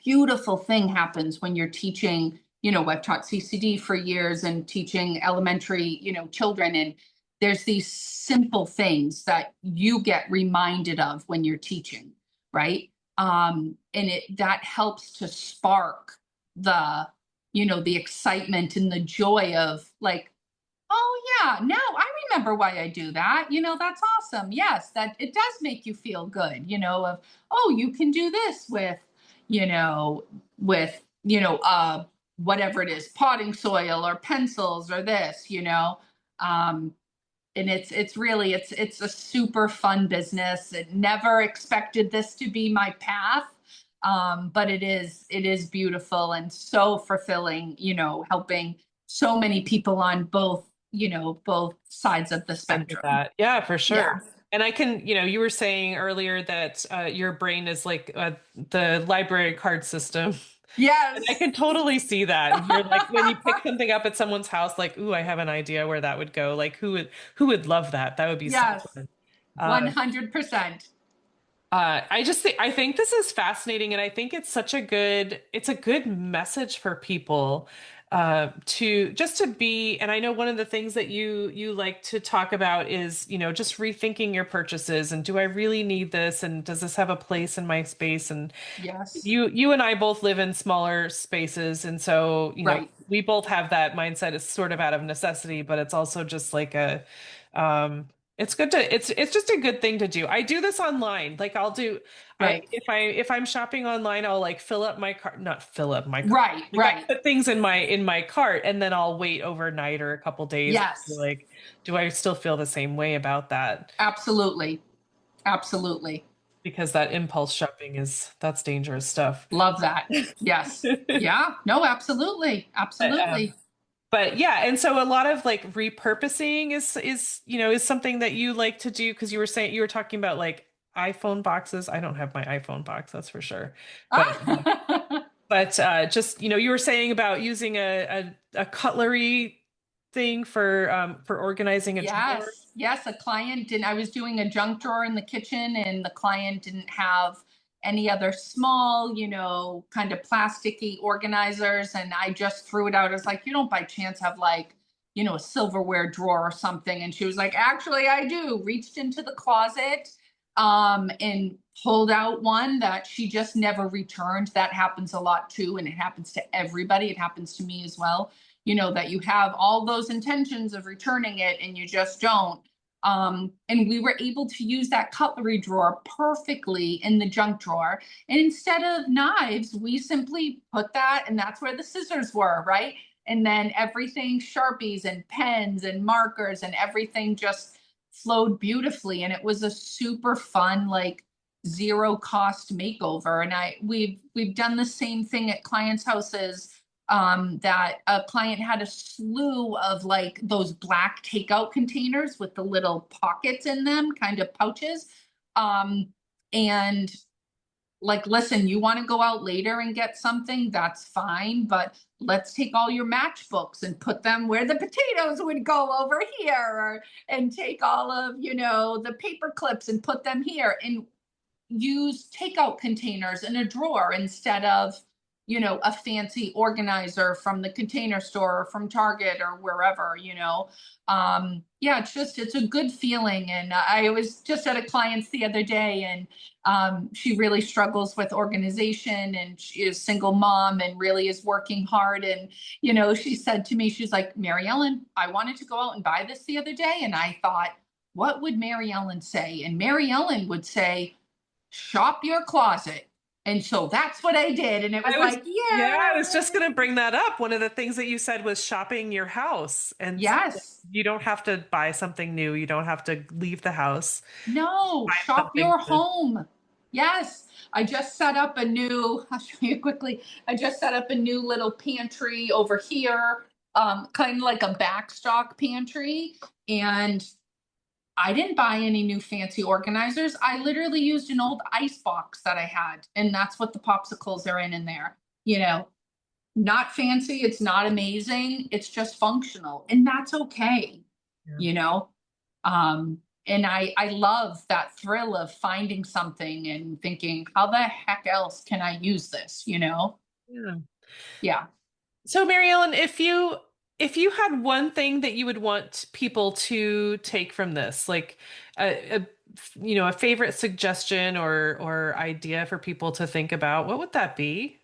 beautiful thing happens when you're teaching, I've taught CCD for years and teaching elementary, children. And there's these simple things that you get reminded of when you're teaching, right? And that helps to spark the excitement and the joy of, like, oh yeah, now I remember why I do that. That's awesome. Yes, that it does make you feel good, of, oh, you can do this with whatever it is, potting soil or pencils or this. Um, and it's a super fun business. It never expected this to be my path, but it is beautiful and so fulfilling, helping so many people on both both sides of the Into spectrum. that. Yeah, for Yeah. sure. And I can, you were saying earlier that your brain is like the library card system. And I Yes. can totally see that. You're like when you pick something up at someone's house, like, ooh, I have an idea where that would go. Like who would love that? That would be so Yes. fun. 100%. I think this is fascinating, and I think it's a good message for people to just to be. And I know one of the things that you like to talk about is, just rethinking your purchases and do I really need this, and does this have a place in my space? And Yes. you and I both live in smaller spaces, and so, Right. we both have that mindset. It's sort of out of necessity, but it's also just like um, it's good to it's just a good thing to do. I do this online. Like Right. if I'm shopping online, I'll like fill up my cart, not fill up my cart. Right. Like I Right. put things in my cart, and then I'll wait overnight or a couple days and be Yes. like, do I still feel the same way about that? Absolutely. Absolutely. Because that impulse shopping that's dangerous stuff. Love that. Yes. Yeah. No, absolutely. But, Absolutely. but yeah, and so a lot of like repurposing is something that you like to do because you were talking about like iPhone boxes. I don't have my iPhone box, that's for sure. But Ah. just you were saying about using a cutlery thing for organizing a drawer. Yes, yes, a client didn't, I was doing a junk drawer in the kitchen and the client didn't have any other small, kind of plasticky organizers. And I just threw it out. I was like, you don't by chance have like, a silverware drawer or something. And she was like, actually, I do. Reached into the closet, and pulled out one that she just never returned. That happens a lot too. And it happens to everybody. It happens to me as well, that you have all those intentions of returning it and you just don't. And we were able to use that cutlery drawer perfectly in the junk drawer. And instead of knives, we simply put that, and that's where the scissors were, right? And then everything, Sharpies and pens and markers and everything just flowed beautifully. And it was a super fun, like zero cost makeover. And we've done the same thing at clients' houses, that a client had a slew of like those black takeout containers with the little pockets in them, kind of pouches. And like, listen, you want to go out later and get something, that's fine, but let's take all your matchbooks and put them where the potatoes would go over here, and take all of, the paper clips and put them here, and use takeout containers in a drawer instead of, a fancy organizer from the Container Store or from Target or wherever, yeah, it's a good feeling. And I was just at a client's the other day, and she really struggles with organization, and she is a single mom and really is working hard. And, she said to me, she's like, MaryEllen, I wanted to go out and buy this the other day. And I thought, what would MaryEllen say? And MaryEllen would say, shop your closet. And so that's what I did. And it was I was like, Yeah, I was yeah, just going to bring that up. One of the things that you said was shopping your house. And so yes, you don't have to buy something new. You don't have to leave the house. no, Find shop something your to. home. Yes. I just set up a new, I'll show you quickly. I just set up a new little pantry over here, kind of like a backstock pantry. And I didn't buy any new fancy organizers. I literally used an old ice box that I had, and that's what the popsicles are in there. You know, Not fancy, it's not amazing, it's just functional, and that's okay, Yeah. you know? And I love that thrill of finding something and thinking, how the heck else can I use this, you know? Yeah. Yeah. So, Mary Ellen, if you had one thing that you would want people to take from this, like a favorite suggestion or idea for people to think about, what would that be?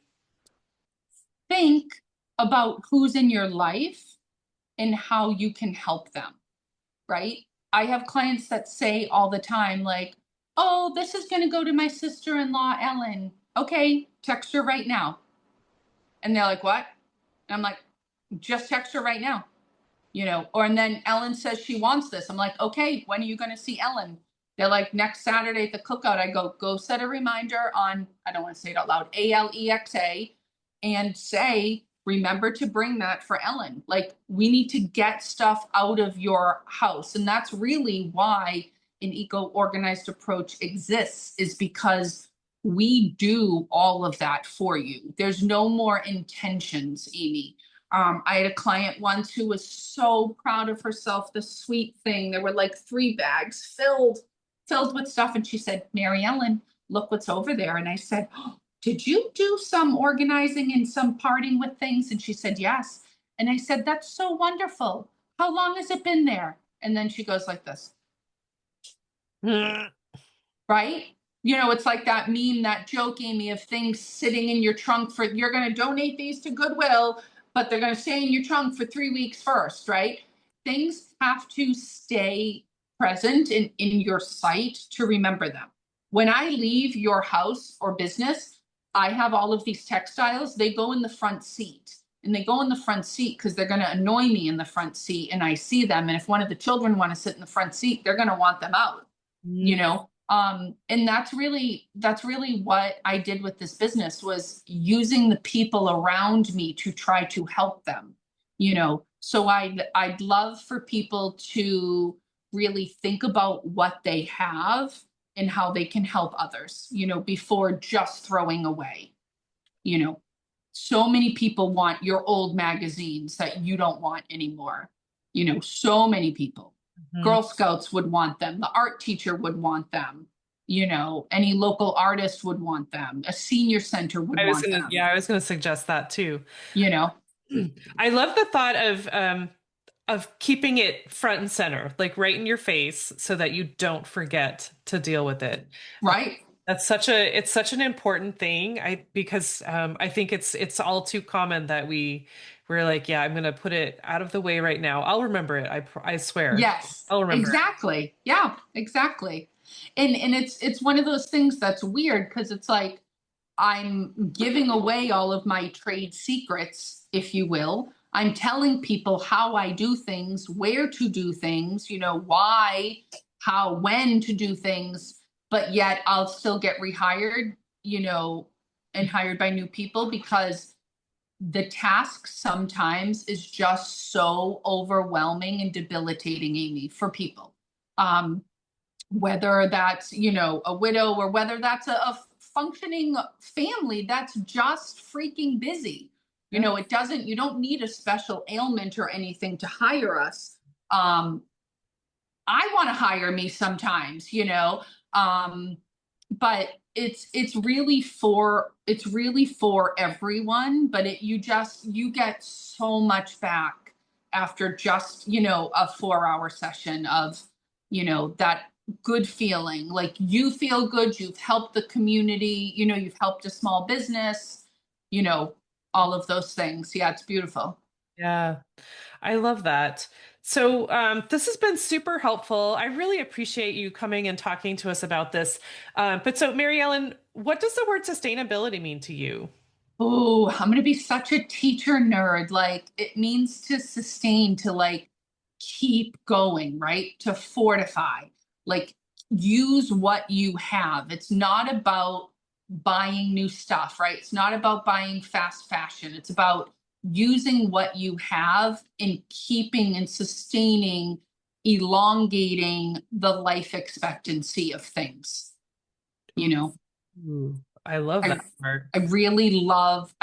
Think about who's in your life and how you can help them, right? I have clients that say all the time, like, oh, this is going to go to my sister in law, Ellen. Okay, text her right now. And they're like, what? And I'm like, just text her right now, Or and then Ellen says she wants this. I'm like, okay, when are you going to see Ellen? They're like, next Saturday at the cookout. I go set a reminder on, I don't want to say it out loud, Alexa, and say, remember to bring that for Ellen. Like, we need to get stuff out of your house. And that's really why an eco-organized approach exists, is because we do all of that for you. There's no more intentions, Amy. I had a client once who was so proud of herself, the sweet thing. There were like 3 bags filled with stuff. And she said, MaryEllen, look what's over there. And I said, oh, did you do some organizing and some parting with things? And she said, yes. And I said, that's so wonderful. How long has it been there? And then she goes like this. Right? You know, it's like that meme, that joke, Amy, of things sitting in your trunk for, you're going to donate these to Goodwill, but they're going to stay in your trunk for 3 weeks first, right? Things have to stay present in your sight to remember them. When I leave your house or business, I have all of these textiles. They go in the front seat, and they go in the front seat because they're going to annoy me in the front seat, and I see them. And if one of the children want to sit in the front seat, they're going to want them out, you know? And that's really what I did with this business, was using the people around me to try to help them, you know? So I'd love for people to really think about what they have and how they can help others, you know, before just throwing away. You know, so many people want your old magazines that you don't want anymore. You know, so many people. Girl Scouts would want them. The art teacher would want them. You know, any local artist would want them. A senior center would want them. Yeah, I was gonna suggest that too. You know, I love the thought of keeping it front and center, like right in your face, so that you don't forget to deal with it. right? That's it's such an important thing. Because I think it's all too common that we're like, yeah, I'm gonna put it out of the way right now. I'll remember it. I swear. Yes, I'll remember. exactly. Yeah, exactly. And it's one of those things that's weird, because it's like I'm giving away all of my trade secrets, if you will. I'm telling people how I do things, where to do things, you know, why, how, when to do things, but yet I'll still get rehired, you know, and hired by new people, because the task sometimes is just so overwhelming and debilitating, Amy, for people. Whether that's, you know, a widow, or whether that's a functioning family that's just freaking busy. You know, you don't need a special ailment or anything to hire us. I want to hire me sometimes, you know, but it's really for everyone, but you get so much back after just, you know, a 4-hour session of, you know, that good feeling. Like, you feel good, you've helped the community, you know, you've helped a small business, you know, all of those things. Yeah, it's beautiful. Yeah, I love that. So this has been super helpful. I really appreciate you coming and talking to us about this. But so, MaryEllen, what does the word sustainability mean to you? Oh, I'm going to be such a teacher nerd. Like, it means to sustain, to like keep going, right? To fortify, like, use what you have. It's not about buying new stuff, right? It's not about buying fast fashion. It's about using what you have and keeping and sustaining, elongating the life expectancy of things, you know? Ooh, I love that part. I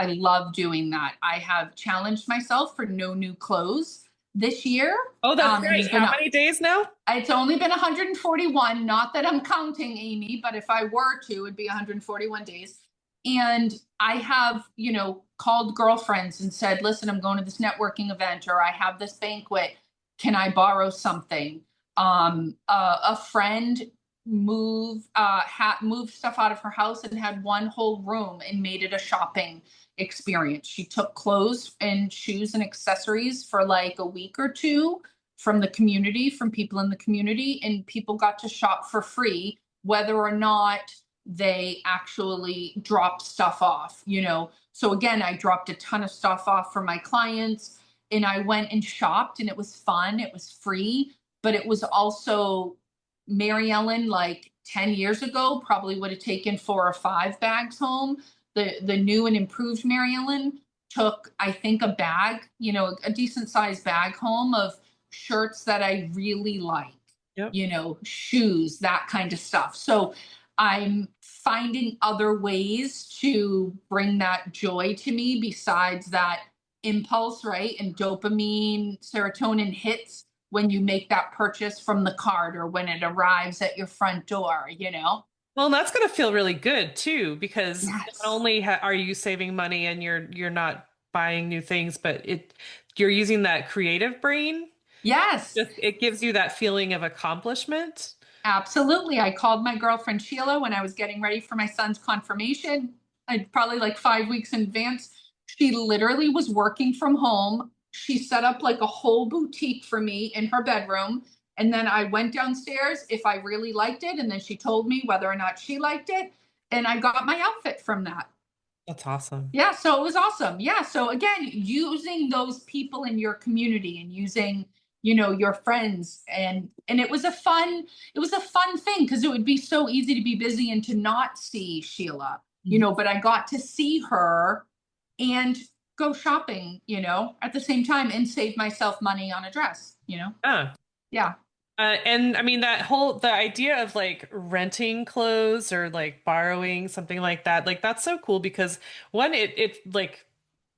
love doing that. I have challenged myself for no new clothes this year. Oh, that's There's right. been How many days now? It's only been 141. Not that I'm counting, Amy, but if I were to, it'd be 141 days. And I have, you know, called girlfriends and said, listen, I'm going to this networking event, or I have this banquet. Can I borrow something? A friend moved stuff out of her house and had one whole room and made it a shopping experience. She took clothes and shoes and accessories for like a week or two from the community, from people in the community, and people got to shop for free, whether or not they actually dropped stuff off, you know. So again, I dropped a ton of stuff off for my clients, and I went and shopped, and it was fun, it was free, but it was also, MaryEllen, like 10 years ago, probably would have taken 4 or 5 bags home. The new and improved MaryEllen took, I think, a bag, a decent sized bag home of shirts that I really like, Yep. shoes, that kind of stuff. So I'm finding other ways to bring that joy to me besides that impulse, right? And dopamine, serotonin hits when you make that purchase from the cart or when it arrives at your front door. Well, and that's going to feel really good too, because not Yes. only are you saving money and you're not buying new things, but you're using that creative brain. Yes. Just it gives you that feeling of accomplishment. Absolutely. I called my girlfriend Sheila when I was getting ready for my son's confirmation. I'd probably like 5 weeks in advance. She literally was working from home. She set up like a whole boutique for me in her bedroom. And then I went downstairs if I really liked it. And then she told me whether or not she liked it. And I got my outfit from that. That's awesome. Yeah, so it was awesome. Yeah, so again, using those people in your community and using, your friends and it was a fun thing because it would be so easy to be busy and to not see Sheila, but I got to see her and go shopping, at the same time and save myself money on a dress. Ah. Yeah. And I mean the idea of like renting clothes or like borrowing something like that's so cool because one, it like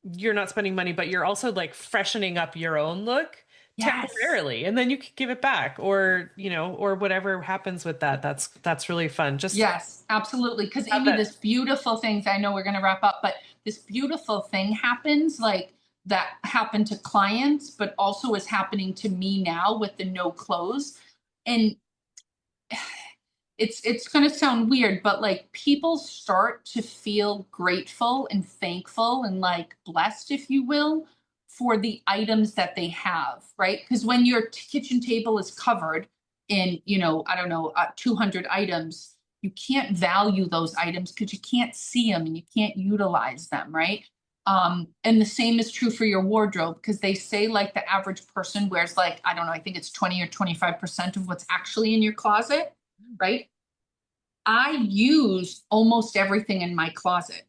you're not spending money, but you're also like freshening up your own look Yes. temporarily, and then you can give it back, or or whatever happens with that. That's really fun. Just Yes, absolutely. Because have Amy, this that. beautiful thing, I know we're going to wrap up, but this beautiful thing happens like that happened to clients, but also is happening to me now with the no clothes. And it's going to sound weird, but like people start to feel grateful and thankful and like blessed, if you will, for the items that they have, right? Because when your kitchen table is covered in, I don't know, 200 items, you can't value those items because you can't see them and you can't utilize them, right? And the same is true for your wardrobe because they say like the average person wears like, I don't know, I think it's 20 or 25% of what's actually in your closet, right? I use almost everything in my closet.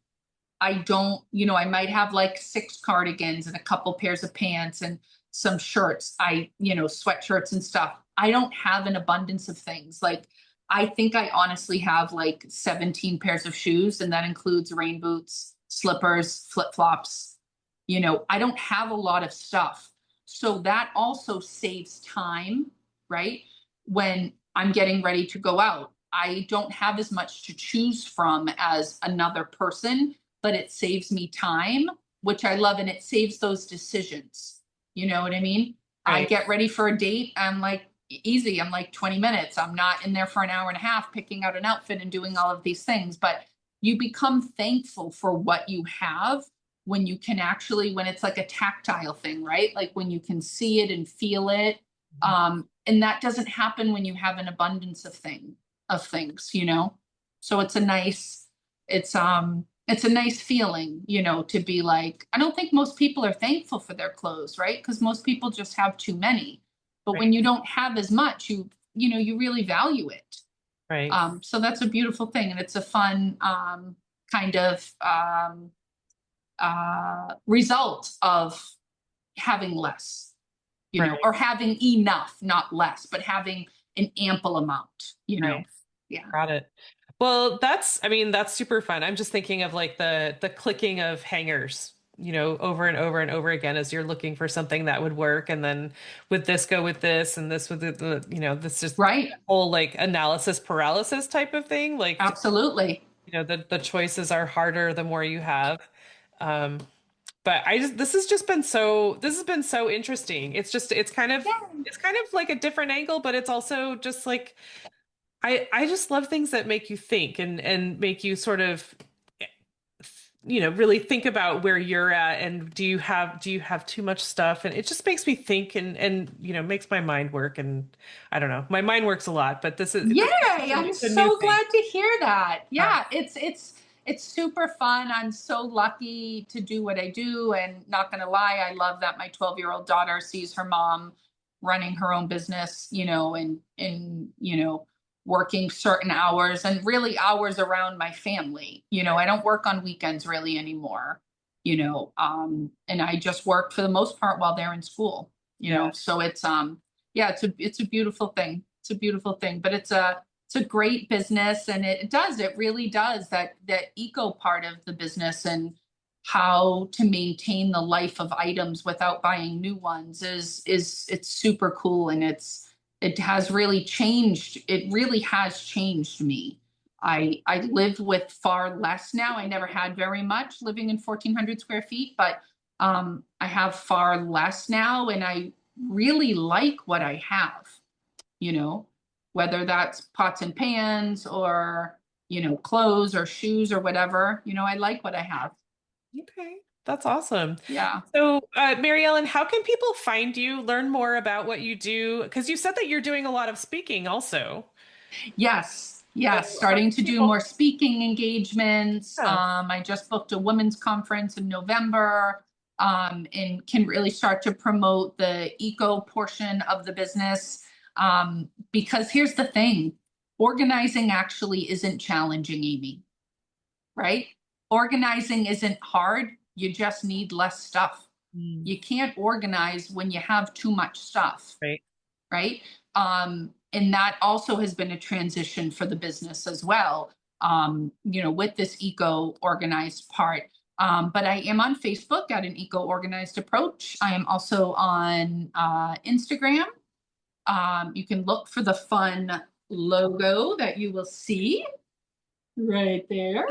I don't, I might have like 6 cardigans and a couple pairs of pants and some shirts. Sweatshirts and stuff. I don't have an abundance of things. Like, I think I honestly have like 17 pairs of shoes, and that includes rain boots, slippers, flip flops. I don't have a lot of stuff. So that also saves time, right? When I'm getting ready to go out, I don't have as much to choose from as another person, but it saves me time, which I love, and it saves those decisions. You know what I mean? I Right. get ready for a date. I'm like, easy. I'm like 20 minutes. I'm not in there for an hour and a half picking out an outfit and doing all of these things. But you become thankful for what you have when you can actually, when it's like a tactile thing, right? Like when you can see it and feel it. And that doesn't happen when you have an abundance of things. So it's a nice feeling, to be like, I don't think most people are thankful for their clothes, right? Because most people just have too many. But when Right. you don't have as much, you really value it. Right. So that's a beautiful thing, and it's a fun kind of result of having less, Right. or having enough, not less, but having an ample amount. Right. Yeah. Got it. Well, I mean, that's super fun. I'm just thinking of like the clicking of hangers, over and over and over again as you're looking for something that would work. And then would this go with this and this with this just Right. whole like analysis paralysis type of thing. Like, Absolutely. the choices are harder the more you have. Um, but this has been so interesting. Yeah. it's kind of like a different angle, but it's also just like I just love things that make you think and make you sort of really think about where you're at, and do you have too much stuff, and it just makes me think and makes my mind work. And I don't know, my mind works a lot, but Yay! I'm it's a new so thing. glad to hear that. Yeah. Yeah, it's super fun. I'm so lucky to do what I do, and not gonna lie, I love that my 12-year-old daughter sees her mom running her own business, and working certain hours and really hours around my family. I don't work on weekends really anymore. and I just worked for the most part while they're in school, Yeah. so yeah, it's a beautiful thing. It's a beautiful thing, but it's a great business, and it really does that eco part of the business, and how to maintain the life of items without buying new ones is it's super cool, and it has really changed. It really has changed me. I live with far less now. I never had very much living in 1,400 square feet, but I have far less now, and I really like what I have, you know, whether that's pots and pans or, clothes or shoes or whatever, I like what I have. Okay. That's awesome. Yeah. So, MaryEllen, how can people find you, learn more about what you do? Because you said that you're doing a lot of speaking also. Yes. So Yes. how Starting can to do people? more speaking engagements. Yeah. I just booked a women's conference in November, and can really start to promote the eco portion of the business. Because here's the thing, organizing actually isn't challenging, Amy, right? Organizing isn't hard. You just need less stuff. Mm, You can't organize when you have too much stuff, right. right? And that also has been a transition for the business as well, with this eco organized part. But I am on Facebook at an eco organized approach. I am also on Instagram. You can look for the fun logo that you will see right there.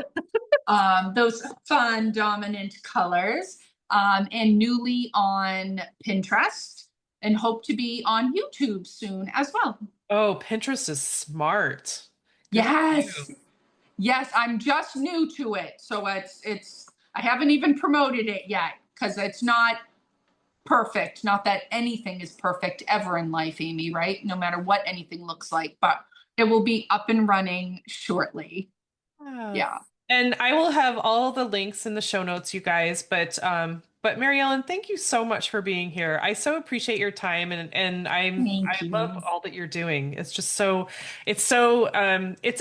Those fun dominant colors, and newly on Pinterest, and hope to be on YouTube soon as well. Oh, Pinterest is smart. Good for you. Yes. Yes, I'm just new to it. So it's I haven't even promoted it yet because it's not perfect. Not that anything is perfect ever in life, Amy, right? No matter what anything looks like, but it will be up and running shortly. Yeah. Yeah. And I will have all the links in the show notes, you guys. But MaryEllen, thank you so much for being here. I so appreciate your time, and I Thank love you. all that you're doing. It's just so it's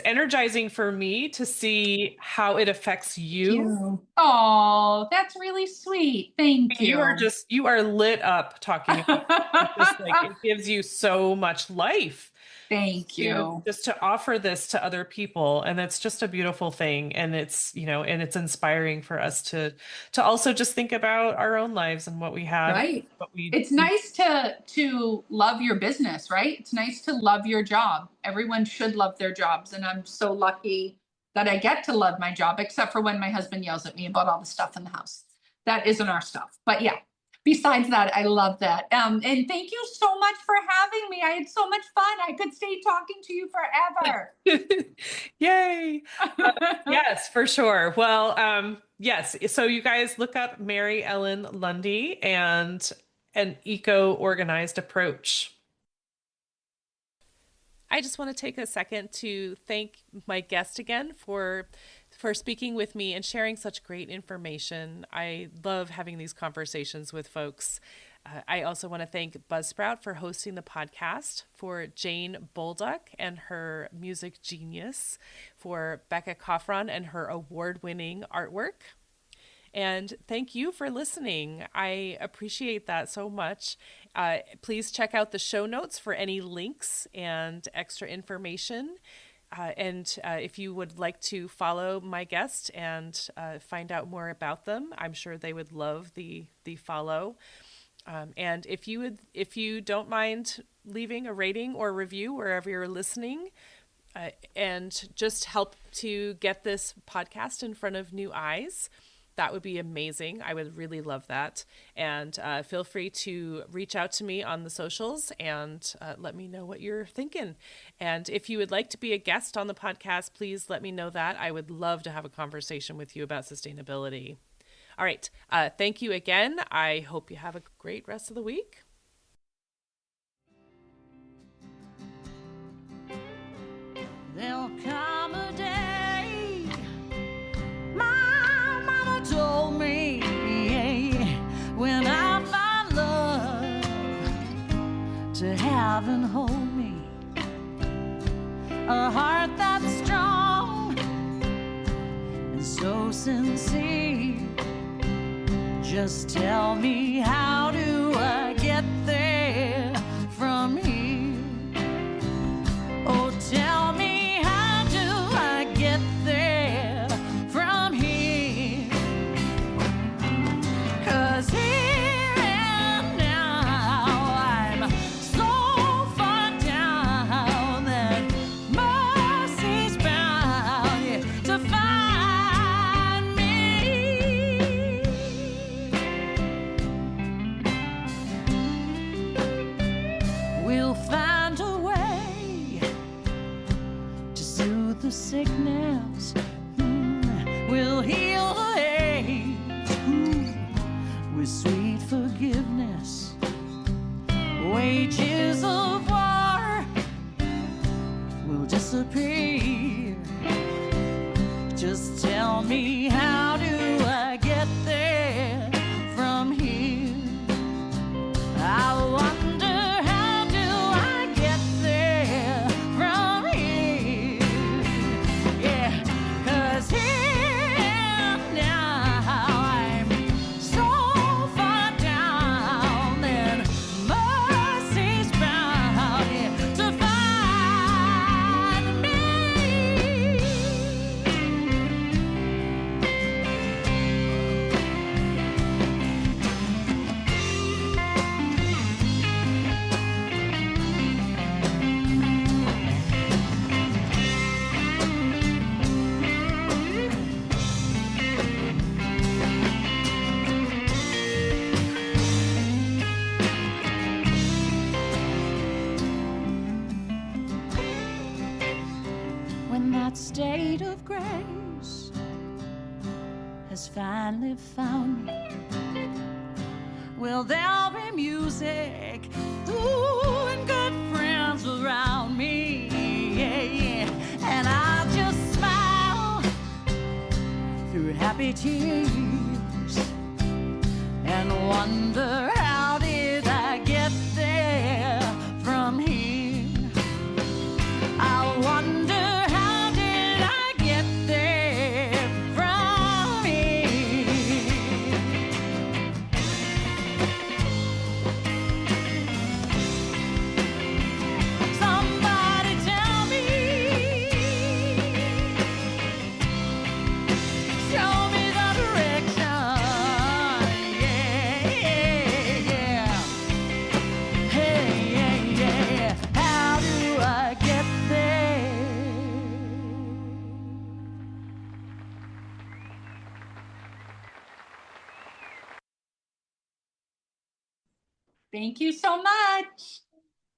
energizing for me to see how it affects you. You. Oh, that's really sweet. Thank you. You are lit up talking about it. It's just like it gives you so much life Thank to you. just to offer this to other people, and it's just a beautiful thing, and it's inspiring for us to also just think about our own lives and what we have, Right. what It's we nice to love your business, right? It's nice to love your job. Everyone should love their jobs, and I'm so lucky that I get to love my job, except for when my husband yells at me about all the stuff in the house. That isn't our stuff. But yeah, besides that, I love that. And thank you so much for having me. I had so much fun. I could stay talking to you forever. Yay. Yes, for sure. Well, yes. So you guys look up MaryEllen Lundy and an eco-organized approach. I just want to take a second to thank my guest again for speaking with me and sharing such great information. I love having these conversations with folks. I also want to thank Buzzsprout for hosting the podcast, for Jane Bolduck and her music genius, for Becca Coffron and her award-winning artwork. And thank you for listening. I appreciate that so much. Please check out the show notes for any links and extra information. And if you would like to follow my guest and find out more about them, I'm sure they would love the follow. And if you don't mind leaving a rating or review wherever you're listening, and just help to get this podcast in front of new eyes, that would be amazing. I would really love that. And feel free to reach out to me on the socials and let me know what you're thinking. And if you would like to be a guest on the podcast, please let me know that. I would love to have a conversation with you about sustainability. All right. Thank you again. I hope you have a great rest of the week. There'll come a day, my mama told me, when I find love to have and hold me, a heart that's strong and so sincere. Just tell me, how do I get there from here? Oh, tell me, how do I get there from here? 'Cause here and now I'm so far down that mercy's bound, yeah, to find me. We'll find a way to soothe the sickness. We'll heal the ache with sweet forgiveness. Wages of war will disappear. Just tell me, how do I get there from here? I wonder, how do I get there from here? Yeah, 'cause here now I'm so far down that mercy's bound, yeah, to find me. When that state of grace has finally found me, well, there'll be music, ooh, and good friends around me, yeah, yeah. And I'll just smile through happy tears and wonder, how did I get there from here? I wonder, how did I get there from here? Somebody tell me, show me the direction. Yeah, yeah, yeah. Hey, yeah, yeah. How do I get there? Thank you so much.